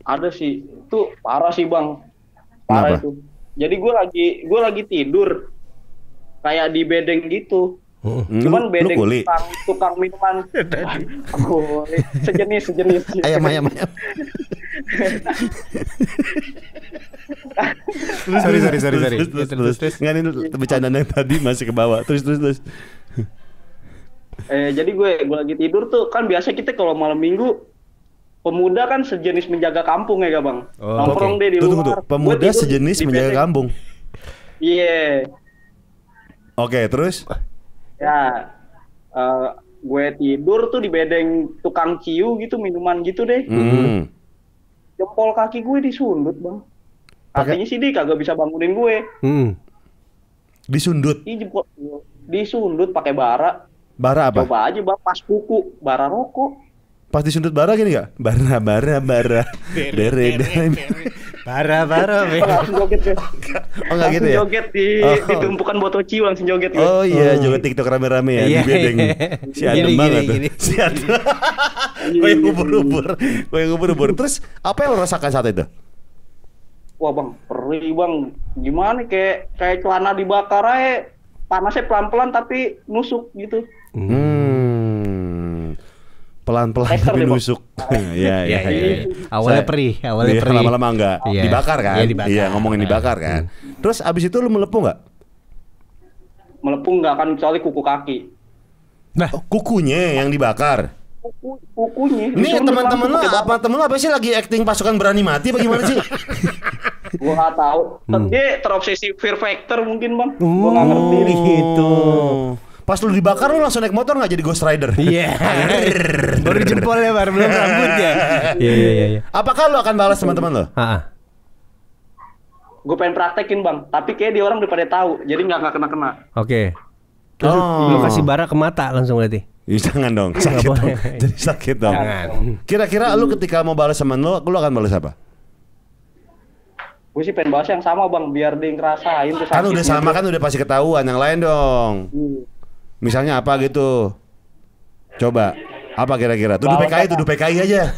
Speaker 4: Ada sih. Itu parah sih Bang. Parah itu. Jadi gue lagi tidur kayak di bedeng gitu. Cuman bedeng tukang minuman. Sejenis.
Speaker 3: Ayam. Sorry. Terus. Nggak, ini bercandaan yang tadi masih ke bawah. Terus.
Speaker 4: Jadi gue lagi tidur tuh kan biasa kita kalau malam minggu pemuda kan sejenis menjaga kampung ya gak Bang? Nongkrong deh di luar.
Speaker 3: Pemuda sejenis menjaga kampung.
Speaker 4: Iya.
Speaker 3: Oke, terus?
Speaker 4: Ya, gue tidur tuh di bedeng tukang ciu gitu, minuman gitu deh. Jempol kaki gue disundut Bang. Artinya sih dia kagak bisa bangunin gue.
Speaker 3: Disundut?
Speaker 4: Iya, jempol disundut pakai bara.
Speaker 3: Bara apa?
Speaker 4: Coba aja Bang, pas kuku, bara rokok.
Speaker 3: Pas disundut bara gini gak? Bara. Dere.
Speaker 1: Bara.
Speaker 4: Langsung joget ya.
Speaker 3: Oh enggak gitu ya?
Speaker 4: Joget di tumpukan botol ciu langsung joget gitu.
Speaker 3: Oh iya, joget TikTok rame-rame ya di bedeng. Si adem banget tuh. Si adem. Gue yang ubur-ubur. Terus apa yang lo rasakan saat itu?
Speaker 4: Wah bang, perih bang. Gimana kayak celana dibakar aja. Panasnya pelan-pelan tapi nusuk gitu.
Speaker 3: Pelan-pelan tapi nusuk. Iya.
Speaker 1: Awalnya perih,
Speaker 3: lama-lama enggak dibakar kan?
Speaker 1: Iya, dibakar.
Speaker 3: Iya, ngomongin dibakar kan. Terus abis itu lu melepuh enggak?
Speaker 4: Melepuh nggak kan kecuali kuku kaki.
Speaker 1: Nah,
Speaker 3: kukunya yang dibakar.
Speaker 4: Kukunya.
Speaker 3: Ini teman-teman lo apa sih lagi acting pasukan berani mati bagaimana sih?
Speaker 4: Gua nggak tahu. Dia terobsesi Fear Factor mungkin bang. Gua nggak ngerti
Speaker 1: gitu.
Speaker 3: Pas lu dibakar lu langsung naik motor nggak jadi Ghost Rider?
Speaker 1: Iya. Baru jempolnya baru belum rambutnya. Iya.
Speaker 3: Apakah lu akan balas teman-teman lo?
Speaker 4: Gue pengen praktekin bang, tapi kayak dia orang udah pada tahu, jadi nggak kena.
Speaker 1: Oke. Terus lu kasih bara ke mata langsung berarti?
Speaker 3: Jangan dong, sakit dong. Jadi sakit dong.
Speaker 1: Jangan.
Speaker 3: Kira-kira lu ketika mau balas teman lu akan balas apa?
Speaker 4: Gue sih pengen bahas yang sama bang, biar dia ngerasain tuh.
Speaker 3: Kan udah sama kan udah pasti ketahuan, yang lain dong. Misalnya apa gitu? Coba, apa kira-kira? Tuduh PKI aja.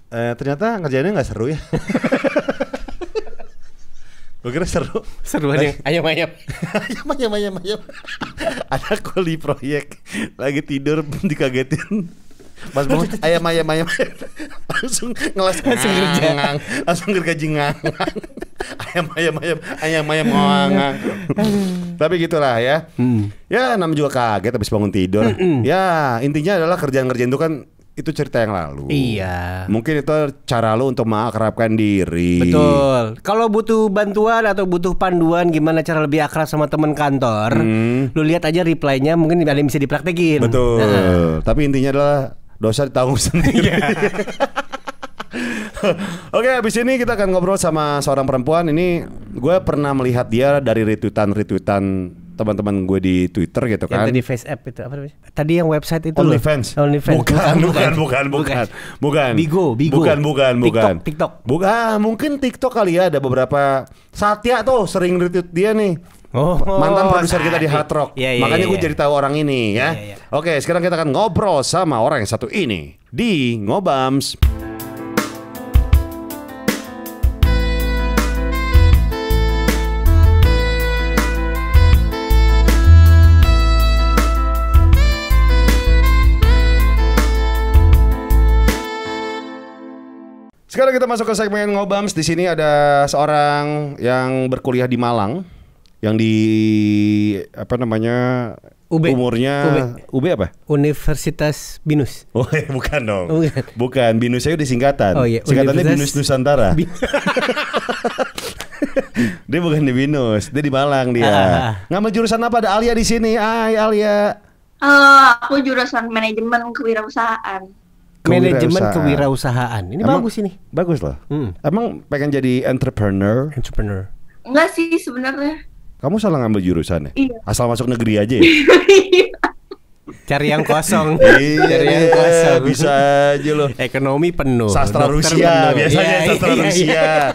Speaker 3: Ternyata ngerjainnya nggak seru ya. Gue kira seru.
Speaker 1: Seru aja. Ayam.
Speaker 3: Ada kuli proyek lagi tidur dikagetin. Pas bangun ayam. Langsung ngeles langsung gergaji ngang. Ayam ngang. Tapi gitulah ya. Ya namanya juga kaget habis bangun tidur. Ya intinya adalah kerjaan-kerjaan itu kan itu cerita yang lalu.
Speaker 1: Iya.
Speaker 3: Mungkin itu cara lu untuk mengakrabkan diri.
Speaker 1: Betul. Kalau butuh bantuan atau butuh panduan gimana cara lebih akrab sama teman kantor, lu lihat aja reply-nya, mungkin ada yang bisa dipraktekin.
Speaker 3: Betul. Tapi intinya adalah dosa ditanggung sendiri. Oke, abis ini kita akan ngobrol sama seorang perempuan. Ini gue pernah melihat dia dari retweetan teman-teman gue di Twitter gitu kan.
Speaker 1: Yang tadi Face App itu apa namanya? Tadi yang website itu
Speaker 3: OnlyFans. Bukan.
Speaker 1: Bigo.
Speaker 3: Bukan.
Speaker 1: TikTok.
Speaker 3: Bukan, mungkin TikTok kali ya, ada beberapa. Satya tuh sering retweet dia nih. Mantan produser kita di Hard Rock. Makanya gue jadi tahu orang ini ya. Oke, sekarang kita akan ngobrol sama orang yang satu ini di Ngobams. Sekarang kita masuk ke segmen Ngobams. Di sini ada seorang yang berkuliah di Malang, yang di apa namanya? Umurnya UB apa?
Speaker 1: Universitas Binus.
Speaker 3: Oh, bukan dong. Bukan. Binus saya udah singkatan.
Speaker 1: Oh, iya.
Speaker 3: Singkatannya Binus Nusantara. Dia bukan di Binus, dia di Malang dia. Ngambil jurusan apa? Ada Alia di sini. Hai Alia.
Speaker 5: Aku jurusan manajemen kewirausahaan.
Speaker 1: Manajemen kewirausahaan. Ini
Speaker 3: emang,
Speaker 1: bagus ini.
Speaker 3: Bagus loh. Emang pengen jadi entrepreneur?
Speaker 5: Enggak sih sebenarnya.
Speaker 3: Kamu salah ngambil jurusannya?
Speaker 5: Iya.
Speaker 3: Asal masuk negeri aja ya?
Speaker 1: Cari yang kosong.
Speaker 3: Cari yang kosong. Bisa aja loh.
Speaker 1: Ekonomi penuh.
Speaker 3: Sastra Rusia penuh. Biasanya sastra Rusia.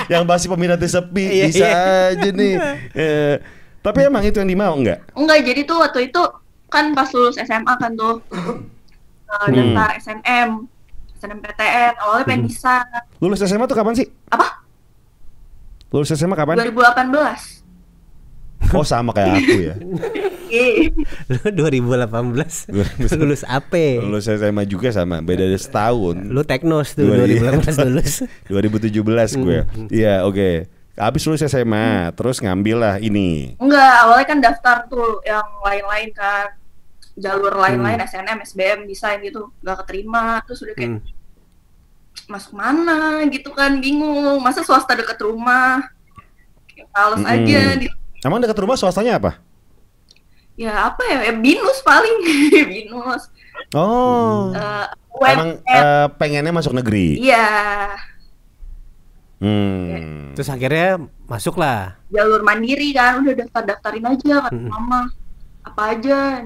Speaker 3: Yang masih peminatnya sepi. Bisa aja nih. Tapi emang itu yang dimau enggak?
Speaker 5: Enggak, jadi tuh waktu itu kan pas lulus SMA kan tuh daftar SNMPTN, awalnya pengen bisa.
Speaker 3: Lulus SMA tuh kapan sih?
Speaker 5: Apa?
Speaker 3: Lulus SMA kapan?
Speaker 5: 2018.
Speaker 3: Oh sama kayak aku ya.
Speaker 1: Lu 2018 lulus apa?
Speaker 3: Lulus SMA juga sama, beda setahun.
Speaker 1: Lu teknos tuh 2018 lulus.
Speaker 3: 2017 gue. Iya, oke. Habis lulus SMA, terus ngambil lah ini.
Speaker 5: Enggak, awalnya kan daftar tuh yang lain-lain kan. Jalur lain-lain, SNM, SBM, desain gitu. Gak keterima, terus udah kayak masuk mana gitu kan, bingung. Masa swasta deket rumah? Males aja.
Speaker 3: Emang dekat rumah swastanya apa?
Speaker 5: Ya apa ya, Binus paling. Binus.
Speaker 3: Oh. Emang pengennya masuk negeri?
Speaker 5: Iya.
Speaker 1: Terus akhirnya masuk lah.
Speaker 5: Jalur mandiri kan, udah daftarin aja kan mama. Apa aja.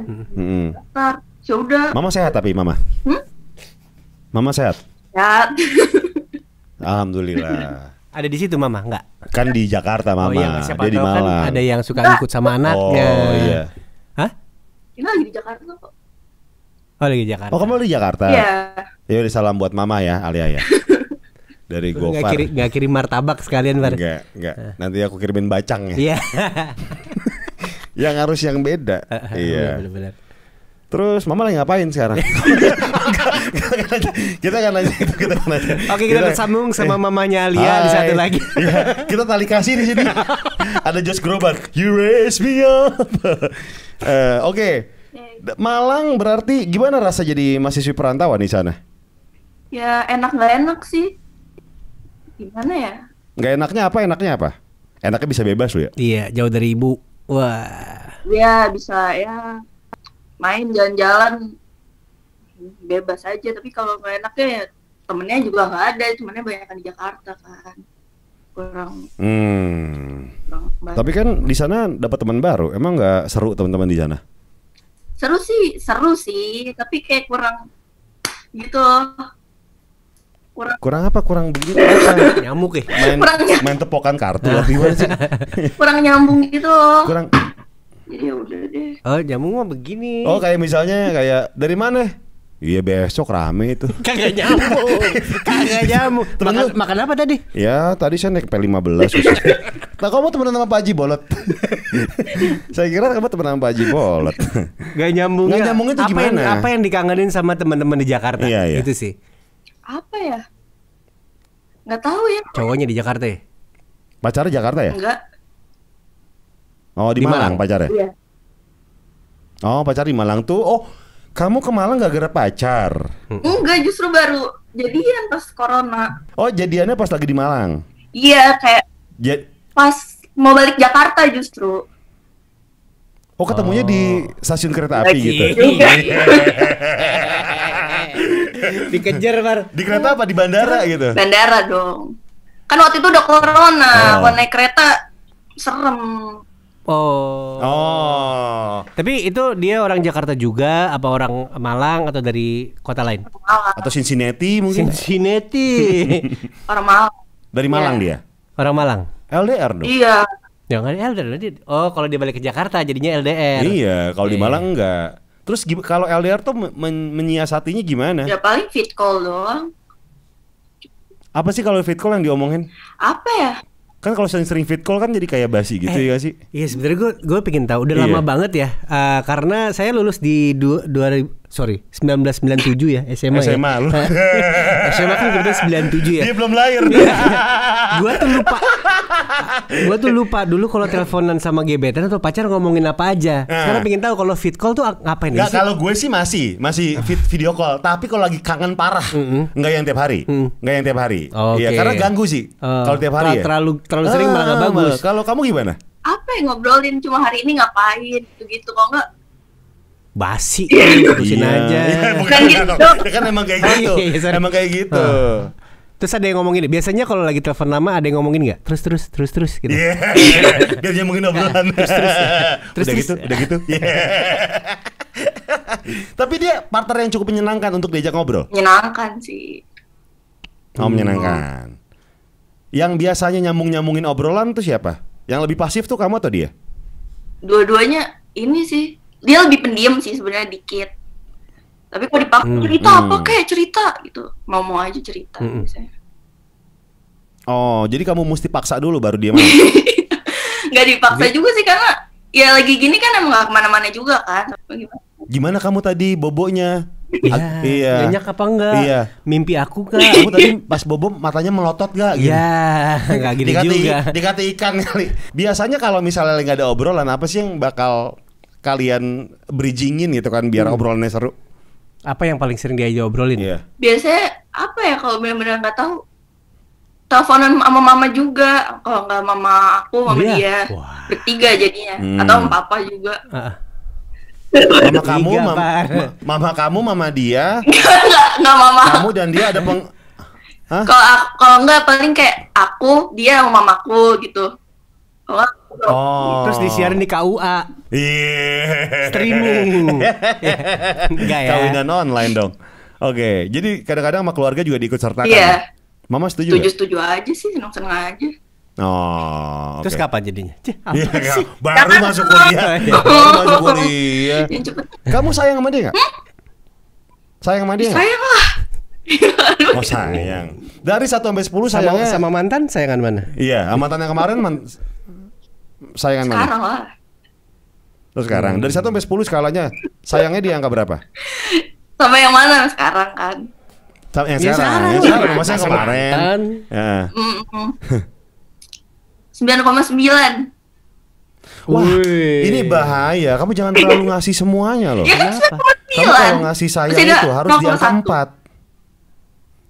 Speaker 5: Daftar. Ya udah.
Speaker 3: Mama sehat tapi mama? Mama sehat?
Speaker 5: Sehat.
Speaker 3: Alhamdulillah.
Speaker 1: Ada di situ mama enggak?
Speaker 3: Kan di Jakarta mama.
Speaker 1: Oh iya, siapa
Speaker 3: dia di
Speaker 1: Malang. Kan ada yang suka ikut sama anaknya.
Speaker 3: Oh iya.
Speaker 5: Ini lagi di Jakarta kok.
Speaker 1: Oh lagi di Jakarta.
Speaker 3: Oh kamu di Jakarta?
Speaker 5: Iya.
Speaker 3: Ya udah salam buat mama ya, Alia ya. Dari Gofar.
Speaker 1: Nggak kirim martabak sekalian, Bar.
Speaker 3: Enggak. Nanti aku kirimin bacang ya.
Speaker 1: Iya.
Speaker 3: Yang harus yang beda. Iya.
Speaker 1: Benar.
Speaker 3: Terus mama lagi ngapain sekarang? Kita kan nanya.
Speaker 1: Oke, kita tersambung sama mamanya Alia di satu lagi.
Speaker 3: Ya, kita tali kasih di sini. Ada Josh Groban. You raise me up. Oke. Malang berarti gimana rasa jadi mahasiswi perantauan di sana?
Speaker 5: Ya enak nggak enak sih. Gimana ya?
Speaker 3: Nggak enaknya apa? Enaknya apa? Enaknya bisa bebas lo ya?
Speaker 1: Iya, jauh dari ibu. Wah.
Speaker 5: Ya bisa ya main jalan-jalan bebas aja. Tapi kalau nggak enaknya ya temennya juga nggak ada. Temennya banyak di Jakarta kan. Kurang.
Speaker 3: Tapi kan di sana dapat teman baru. Emang nggak seru teman-teman di sana? Seru sih. Tapi kayak kurang gitu. Kurang apa? Kurang begitu apa?
Speaker 1: Nyamuk ya?
Speaker 3: Main tepokan kartu atau gimana sih?
Speaker 5: Kurang nyambung gitu.
Speaker 3: Kurang.
Speaker 5: Jadi udah deh.
Speaker 1: Oh, nyambung mah begini.
Speaker 3: Oh, kayak misalnya kayak dari mana? Iya besok rame itu.
Speaker 1: Kagak nyambung. Makan apa tadi?
Speaker 3: Ya tadi saya naik P15. Nah kamu temenan sama Pak Haji Bolot. Saya kira kamu temenan sama Pak Haji Bolot.
Speaker 1: Gak nyambung.
Speaker 3: Gak nyambung itu gimana?
Speaker 1: Apa yang dikangenin sama teman-teman di Jakarta?
Speaker 3: Iya.
Speaker 1: Itu sih.
Speaker 5: Apa ya? Nggak tahu ya.
Speaker 1: Cowoknya di Jakarta ya?
Speaker 3: Pacarnya Jakarta ya?
Speaker 5: Enggak.
Speaker 3: Oh di Malang pacarnya?
Speaker 5: Iya.
Speaker 3: Oh pacar di Malang tuh. Oh kamu ke Malang gak gara pacar?
Speaker 5: Enggak, justru baru jadian pas corona.
Speaker 3: Oh jadiannya pas lagi di Malang?
Speaker 5: Iya kayak pas mau balik Jakarta justru.
Speaker 3: Oh ketemunya di stasiun kereta api gitu?
Speaker 1: Dikejar, Bar.
Speaker 3: Di kereta apa? Di bandara gitu?
Speaker 5: Bandara dong. Kan waktu itu udah corona, kalau naik kereta serem.
Speaker 3: Oh.
Speaker 1: Tapi itu dia orang Jakarta juga, apa orang Malang atau dari kota lain?
Speaker 5: Malang.
Speaker 3: Atau Cincinnati mungkin?
Speaker 1: Cincinnati.
Speaker 5: Orang Malang.
Speaker 3: Dari Malang dia?
Speaker 1: Orang Malang.
Speaker 3: LDR dong?
Speaker 5: Iya.
Speaker 1: Jangan LDR. Oh, kalau dia balik ke Jakarta jadinya LDR.
Speaker 3: Iya, kalau di Malang enggak. Terus kalau LDR tuh menyiasatinya gimana?
Speaker 5: Ya paling fit call doang.
Speaker 3: Apa sih kalau fit call yang diomongin?
Speaker 5: Apa ya?
Speaker 3: Kan kalau sering fit call kan jadi kayak basi gitu ya sih?
Speaker 1: Iya sebenarnya gue pengen tahu. Udah lama banget ya. Karena saya lulus di 1997 ya SMA ya.
Speaker 3: Lu.
Speaker 1: SMA kan kebetulan 97 ya.
Speaker 3: Dia belum lahir.
Speaker 1: Gue tuh lupa dulu kalau teleponan sama gebetan atau pacar ngomongin apa aja. Sekarang pengen tahu kalau fit call tuh ngapain sih?
Speaker 3: Kalau gue sih masih video call. Tapi kalau lagi kangen parah, nggak yang tiap hari. Iya, karena ganggu sih. Kalau tiap hari ya.
Speaker 1: Terlalu sering malah nggak bagus.
Speaker 3: Kalau kamu gimana?
Speaker 5: Apa yang ngobrolin cuma hari ini ngapain gitu kok nggak?
Speaker 1: Basi, putusin aja.
Speaker 5: Bukan gitu.
Speaker 3: Kan emang kayak gitu. Emang kayak gitu.
Speaker 1: Terus ada yang ngomongin, biasanya kalau lagi telepon lama ada yang ngomongin nggak? Terus gitu.
Speaker 3: Biar nyambungin obrolan. Terus udah gitu. Tapi dia partner yang cukup menyenangkan untuk diajak ngobrol.
Speaker 5: Menyenangkan sih.
Speaker 3: Oh menyenangkan. Yang biasanya nyambungin obrolan tuh siapa? Yang lebih pasif tuh kamu atau dia?
Speaker 5: Dua-duanya ini sih. Dia lebih pendiam sih sebenarnya dikit. Tapi kalau dipaksa cerita apa kayak cerita gitu. Mau aja cerita misalnya.
Speaker 3: Oh, jadi kamu mesti paksa dulu baru dia mau.
Speaker 5: Gak dipaksa juga sih karena ya lagi gini kan emang gak kemana-mana juga kan.
Speaker 3: Gimana kamu tadi bobonya?
Speaker 1: Iya. Banyak apa enggak?
Speaker 3: Iya.
Speaker 1: Mimpi aku kak.
Speaker 3: Kamu tadi pas bobo matanya melotot gak?
Speaker 1: Iya. Gak gini juga.
Speaker 3: Dikata ikan kali. Biasanya kalau misalnya nggak ada obrolan, apa sih yang bakal kalian bridgingin gitu kan biar obrolannya seru?
Speaker 1: Apa yang paling sering diajak obrolin?
Speaker 3: Iya.
Speaker 5: Biasanya apa ya kalau benar-benar nggak tahu? Teleponan sama mama juga. Kalau nggak mama aku, mama dia. Wah. Bertiga jadinya. Atau sama papa juga.
Speaker 3: Mama kamu, mama dia.
Speaker 5: Enggak mama.
Speaker 3: Kamu dan dia ada
Speaker 5: Kalau enggak paling kayak aku, dia sama mamaku gitu.
Speaker 1: Terus disiarin di KUA. Streaming. Enggak ya.
Speaker 3: Kawinan online dong. Oke, jadi kadang-kadang sama keluarga juga diikut sertakan.
Speaker 5: Iya.
Speaker 3: Mama setuju?
Speaker 5: Setuju aja sih, seneng-seneng aja.
Speaker 3: Oh.
Speaker 1: Terus kapan jadinya?
Speaker 3: Baru masuk kuliah. Kamu sayang sama dia nggak? Sayang sama dia?
Speaker 5: Sayang lah.
Speaker 3: Oh sayang. Dari 1 sampai 10 sayangnya
Speaker 1: sama mantan sayangan mana?
Speaker 3: Iya, mantan yang kemarin sayangan mana?
Speaker 5: Sekarang lah.
Speaker 3: Terus sekarang dari 1 sampai 10 skalanya sayangnya di angka berapa?
Speaker 5: Sama yang mana sekarang kan?
Speaker 3: Yang sekarang, masa yang kemarin? Ya.
Speaker 5: 9,9.
Speaker 3: Wah, ini bahaya. Kamu jangan terlalu ngasih semuanya loh.
Speaker 5: Ya,
Speaker 3: Kenapa? Kamu kalau ngasih sayang itu harus di angka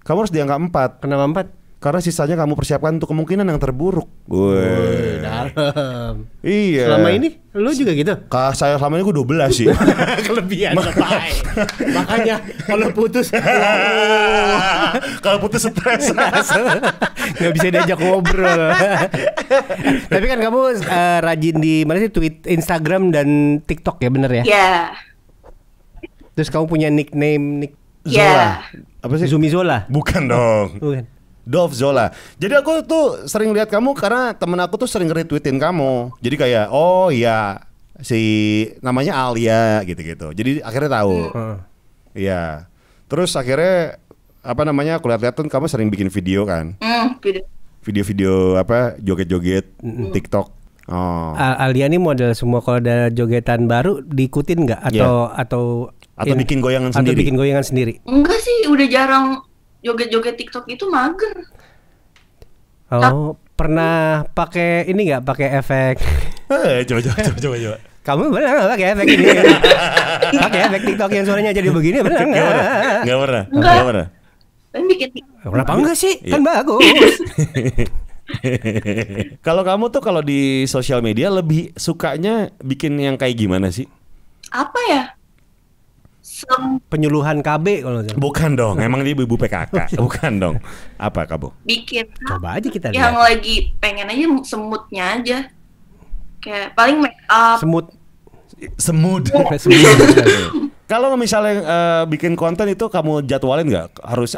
Speaker 3: 4. Kamu harus di angka 4.
Speaker 1: Kenapa 4?
Speaker 3: Karena sisanya kamu persiapkan untuk kemungkinan yang terburuk.
Speaker 1: Woi, dalam.
Speaker 3: Iya.
Speaker 1: Selama ini lu juga gitu?
Speaker 3: Saya selama ini gue 12 sih.
Speaker 1: Kelebihan baik. Makanya kalau putus
Speaker 3: stres.
Speaker 1: Nggak bisa diajak ngobrol. Tapi kan kamu rajin di mana sih, Instagram dan TikTok ya, bener ya?
Speaker 5: Iya.
Speaker 1: Terus kamu punya nickname
Speaker 5: Zola.
Speaker 3: Apa sih?
Speaker 1: Zumi Zola?
Speaker 3: Bukan dong.
Speaker 1: Bukan.
Speaker 3: Dove Zola. Jadi aku tuh sering lihat kamu karena temen aku tuh sering retweetin kamu. Jadi kayak oh iya si namanya Alia gitu-gitu. Jadi akhirnya tahu. Iya. Terus akhirnya apa namanya, aku lihat-lihat tuh kamu sering bikin video kan? Video-video apa joget-joget TikTok. Oh.
Speaker 1: Alia ini model semua, kalau ada jogetan baru diikutin nggak atau
Speaker 3: bikin goyangan sendiri?
Speaker 1: Atau bikin goyangan sendiri?
Speaker 5: Enggak sih, udah jarang joget-joget TikTok itu, mager.
Speaker 1: Oh, pernah pakai ini nggak, pakai efek?
Speaker 3: Coba.
Speaker 1: Kamu pernah nggak pakai efek ini? Pakai efek TikTok yang suaranya jadi begini, pernah nggak?
Speaker 3: Nggak pernah.
Speaker 5: Tapi bikin
Speaker 1: Kenapa enggak sih? Kan bagus.
Speaker 3: Kalau kamu tuh kalau di sosial media lebih sukanya bikin yang kayak gimana sih?
Speaker 5: apa ya?
Speaker 1: Penyuluhan KB kalau nggak salah.
Speaker 3: Bukan dong, emang dia ibu PKK. Bukan dong. Apa kamu?
Speaker 5: Bikin
Speaker 1: Coba aja kita
Speaker 5: yang
Speaker 1: lihat.
Speaker 5: lagi pengen aja, semutnya aja. Kayak paling make up.
Speaker 3: Semut. Kalau misalnya bikin konten itu kamu jadwalin nggak? Harus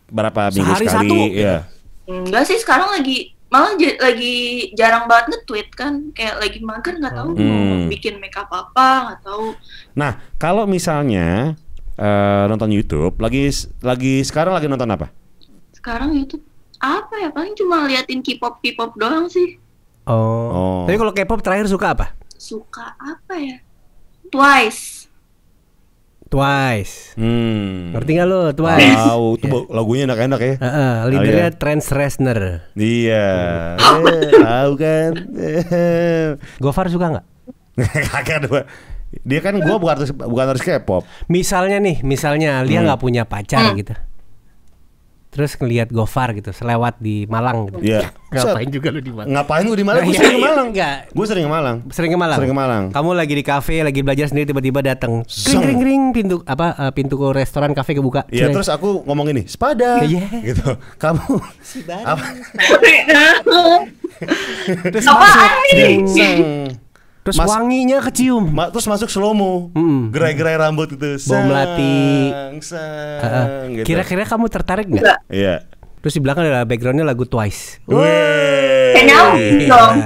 Speaker 3: berapa minggu
Speaker 1: Sehari
Speaker 3: sekali?
Speaker 1: satu?
Speaker 3: Ya.
Speaker 5: Enggak sih, sekarang malah lagi jarang banget nge-tweet kan, kayak lagi mager, nggak tahu mau bikin make up apa, nggak tahu.
Speaker 3: Nah, kalau misalnya nonton YouTube, sekarang lagi nonton apa?
Speaker 5: Sekarang YouTube apa ya, paling cuma liatin K-pop doang sih.
Speaker 1: Oh. Tapi kalau K-pop terakhir suka apa?
Speaker 5: Suka apa ya? Twice.
Speaker 3: Ngerti
Speaker 1: nggak lo Twice?
Speaker 3: Tahu, tuh lagunya enak-enak ya.
Speaker 1: Leadernya Trent Reznor.
Speaker 3: Iya. Tahu kan?
Speaker 1: Gofar suka nggak?
Speaker 3: Kagak dua. Dia kan bukan harus K-pop.
Speaker 1: Misalnya Lia nggak punya pacar gitu. Terus ngelihat Gofar gitu, selewat di Malang gitu.
Speaker 3: Iya.
Speaker 1: Ngapain juga lu di Malang?
Speaker 3: Ngapain gue di Malang? Gue sering ke Malang. Gue sering ke Malang.
Speaker 1: Sering ke Malang. Kamu lagi di kafe, lagi belajar sendiri, tiba-tiba datang. Kring pintu restoran kafe kebuka.
Speaker 3: Iya, terus aku ngomong ini, "Sepada." Gitu. Kamu apa?
Speaker 1: Terus
Speaker 5: Apaan ini?
Speaker 1: Terus wanginya kecium.
Speaker 3: Terus masuk slow-mo. Gerai-gerai rambut itu.
Speaker 1: Bau melati.
Speaker 3: Gitu.
Speaker 1: Kira-kira kamu tertarik nggak?
Speaker 3: Iya.
Speaker 1: Terus di belakang ada backgroundnya lagu Twice.
Speaker 5: Nyambung dong.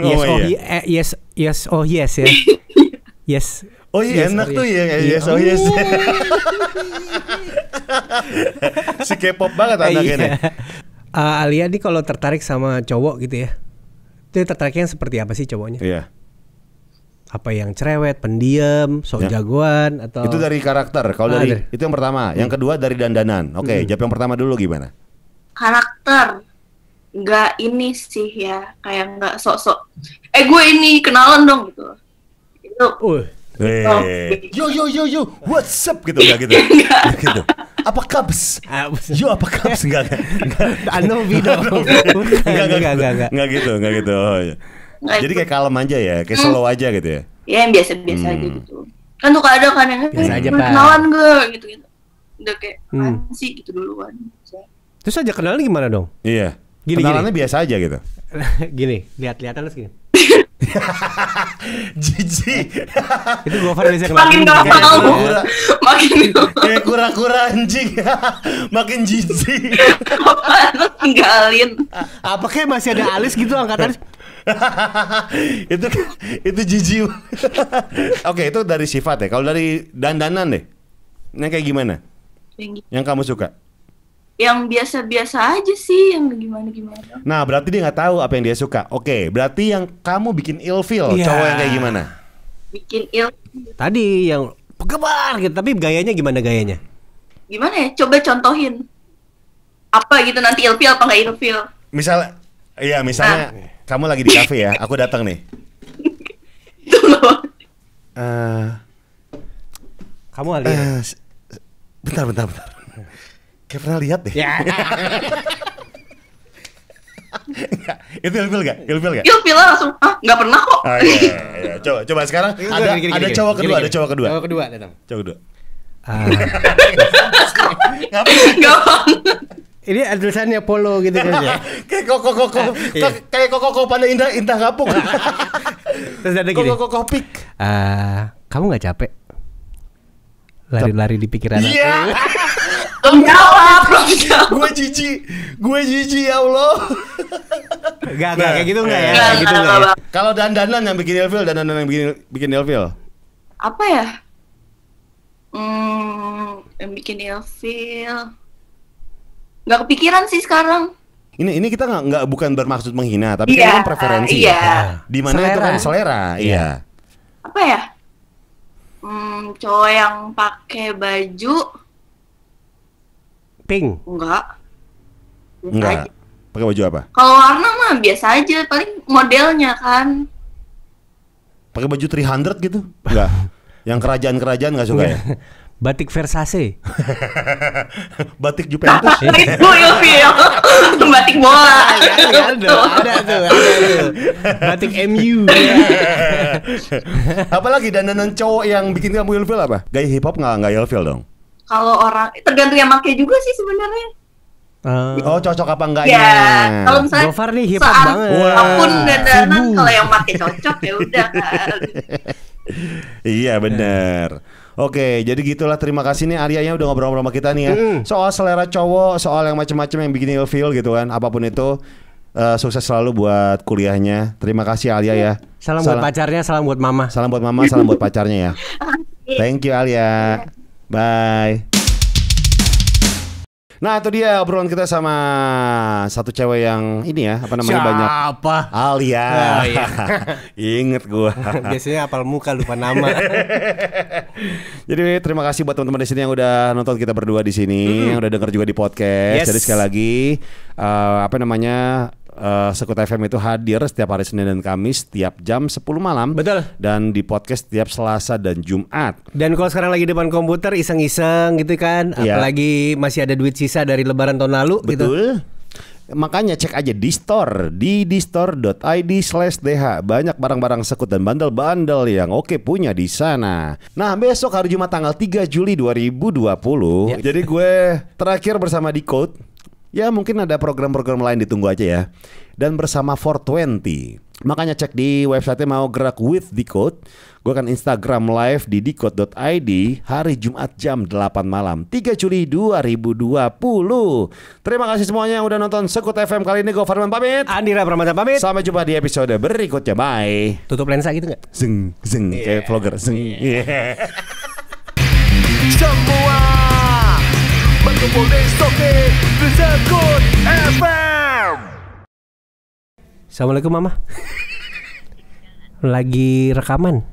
Speaker 1: Yes, ya. Yes.
Speaker 3: Oh iya, enak tuh ya. Yes. Si K-pop banget anaknya nih.
Speaker 1: Alia nih kalau tertarik sama cowok gitu ya, itu tertariknya seperti apa sih cowoknya?
Speaker 3: Iya.
Speaker 1: Apa yang cerewet, pendiam, sok jagoan, atau
Speaker 3: itu dari karakter. Kalau itu yang pertama. Yang kedua dari dandanan. Oke, jawab yang pertama dulu gimana?
Speaker 5: Karakter nggak ini sih ya, kayak nggak sok-sok. Gue ini kenalan dong gitu. Itu.
Speaker 3: Yo, what's up gitu nggak gitu? Gitu. Apa kabs? Yo apa kabs? Enggak.
Speaker 1: Anobi dong.
Speaker 3: Enggak gitu. Oh, iya. Jadi kayak kalem aja ya, kayak slow aja gitu ya.
Speaker 5: Ya yang biasa-biasa aja gitu. Kan tuh ada kan yang
Speaker 1: biasa aja, Pak.
Speaker 5: kenalan gue gitu. Udah kayak sih gitu duluan.
Speaker 1: Terus aja kenalan gimana dong?
Speaker 3: Iya. Kenalannya biasa aja gitu.
Speaker 1: Gini, lihat-lihatan terus gini.
Speaker 3: Jijik.
Speaker 1: Itu Gofar biasa
Speaker 5: makin gak mau. Makin
Speaker 3: kayak kura-kura anjing. Makin jijik.
Speaker 5: Apaan tinggalin.
Speaker 3: Ah,
Speaker 1: Apa kayak masih ada alis gitu, angkat alis.
Speaker 3: itu jijik. Oke, itu dari sifat ya. Kalau dari dandanan deh, ini kayak gimana? Yang kamu suka?
Speaker 5: Yang biasa-biasa aja sih, yang gimana-gimana.
Speaker 3: Nah, berarti dia nggak tahu apa yang dia suka. Oke, berarti yang kamu bikin ilfeel, cowok yang kayak gimana?
Speaker 5: Bikin il.
Speaker 1: Tadi yang penggemar gitu, tapi gayanya gimana gayanya?
Speaker 5: Gimana ya? Coba contohin. Apa gitu nanti ilfeel apa nggak ilfeel?
Speaker 3: Misalnya kamu lagi di kafe ya, aku datang nih.
Speaker 5: Itu loh.
Speaker 1: Kamu Alia?
Speaker 3: Bentar. Kayak pernah lihat deh.
Speaker 1: Ya.
Speaker 3: Itu ilfeel gak?
Speaker 5: Ilfeel langsung, nggak pernah kok.
Speaker 3: Iya. Coba sekarang ada cowok kedua,
Speaker 1: Cowok kedua datang.
Speaker 3: Cowok kedua.
Speaker 5: Nggak.
Speaker 1: Ini ada tulisannya polo gitu kan ya.
Speaker 3: Kayak koko pada indah kapung.
Speaker 1: Terus ada gini.
Speaker 3: Koko pik.
Speaker 1: Kamu nggak capek? Lari-lari di pikiran aku.
Speaker 3: Iya.
Speaker 5: Jawab.
Speaker 3: Gue jijik ya Allah.
Speaker 1: Gak kayak gitu nggak ya? Kayak gitu nggak ya?
Speaker 3: Kalau dandanan yang bikin ilfeel, bikin ilfeel.
Speaker 5: Apa ya? Yang bikin ilfeel. Nggak kepikiran sih sekarang.
Speaker 3: Ini kita bukan bermaksud menghina, tapi kan preferensi.
Speaker 5: Iya.
Speaker 3: Di mana itu kan selera. Iya.
Speaker 5: Apa ya? Cowok yang pakai baju
Speaker 1: Pink.
Speaker 5: enggak.
Speaker 3: Pakai baju apa?
Speaker 5: Kalau warna mah biasa aja, paling modelnya kan.
Speaker 3: Pakai baju 300 gitu? Enggak. Yang kerajaan enggak suka ya?
Speaker 1: Batik Versace.
Speaker 3: Batik Juventus.
Speaker 5: Itu ilfeel. Batik bola.
Speaker 1: Ada tuh. Batik MU.
Speaker 3: Apalagi dandanan cowok yang bikin kamu ilfeel apa? Gaya hip hop enggak ilfeel dong?
Speaker 5: Kalau orang tergantung yang pakai juga sih sebenarnya.
Speaker 3: Oh, cocok apa enggaknya?
Speaker 5: Ya, kalau misalnya
Speaker 1: Gofar nih hip hop banget.
Speaker 5: Apapun dandanan kalau yang pakai cocok ya udah kan.
Speaker 3: Iya benar. Oke, jadi gitulah. Terima kasih nih Aryanya udah ngobrol sama kita nih ya. Soal selera cowok, soal yang macam-macam yang bikin ilfeel gitu kan. Apapun itu, sukses selalu buat kuliahnya. Terima kasih Alia ya.
Speaker 1: Salam buat pacarnya, salam buat mama.
Speaker 3: Salam buat mama, salam buat pacarnya ya. Thank you Alia. Bye. Nah itu dia obrolan kita sama satu cewek yang ini ya, apa namanya, banyak.
Speaker 1: Siapa?
Speaker 3: Alia.
Speaker 1: Oh, iya.
Speaker 3: Ingat gua.
Speaker 1: Biasanya apal muka lupa nama.
Speaker 3: Jadi terima kasih buat teman-teman di sini yang udah nonton kita berdua di sini, yang udah denger juga di podcast. Jadi sekali lagi Sekut FM itu hadir setiap hari Senin dan Kamis setiap jam 10 malam.
Speaker 1: Betul. Dan
Speaker 3: di podcast setiap Selasa dan Jumat.
Speaker 1: Dan kalau sekarang lagi depan komputer iseng-iseng gitu kan, apalagi masih ada duit sisa dari lebaran tahun lalu.
Speaker 3: Betul gitu. Makanya cek aja di store, di store.id/dh. Banyak barang-barang Sekut dan bandel-bandel yang oke punya di sana. Nah besok hari Jumat tanggal 3 Juli 2020 jadi gue terakhir bersama Decode. Ya mungkin ada program-program lain ditunggu aja ya. Dan bersama 420. Makanya cek di website mau gerak with Decode. Gue akan Instagram live di decode.id hari Jumat jam 8 malam 3 Juli 2020. Terima kasih semuanya yang udah nonton Sekut FM kali ini. Gue Farman pamit,
Speaker 1: Andira Pramanta pamit.
Speaker 3: Sampai jumpa di episode berikutnya. Bye.
Speaker 1: Tutup lensa gitu gak?
Speaker 3: Zeng kayak vlogger.
Speaker 2: Semua berkumpul di Sekut FM.
Speaker 1: Assalamualaikum mama. Lagi rekaman.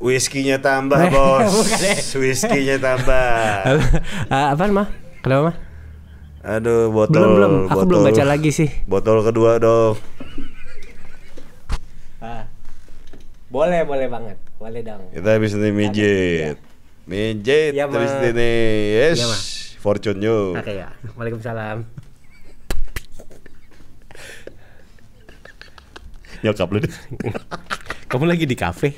Speaker 3: Whiskinya tambah bos. Whiskinya tambah.
Speaker 1: Apaan mah? Kenapa mah?
Speaker 3: Aduh botol.
Speaker 1: Belum. Aku belum baca lagi sih.
Speaker 3: Botol kedua dong.
Speaker 1: Boleh banget. Boleh dong.
Speaker 3: Kita habis ini mijit ya, terus ini yes ya, fortune you.
Speaker 1: Oke ya. Waalaikumsalam.
Speaker 3: Nyokap lu deh.
Speaker 1: Kamu lagi di kafe?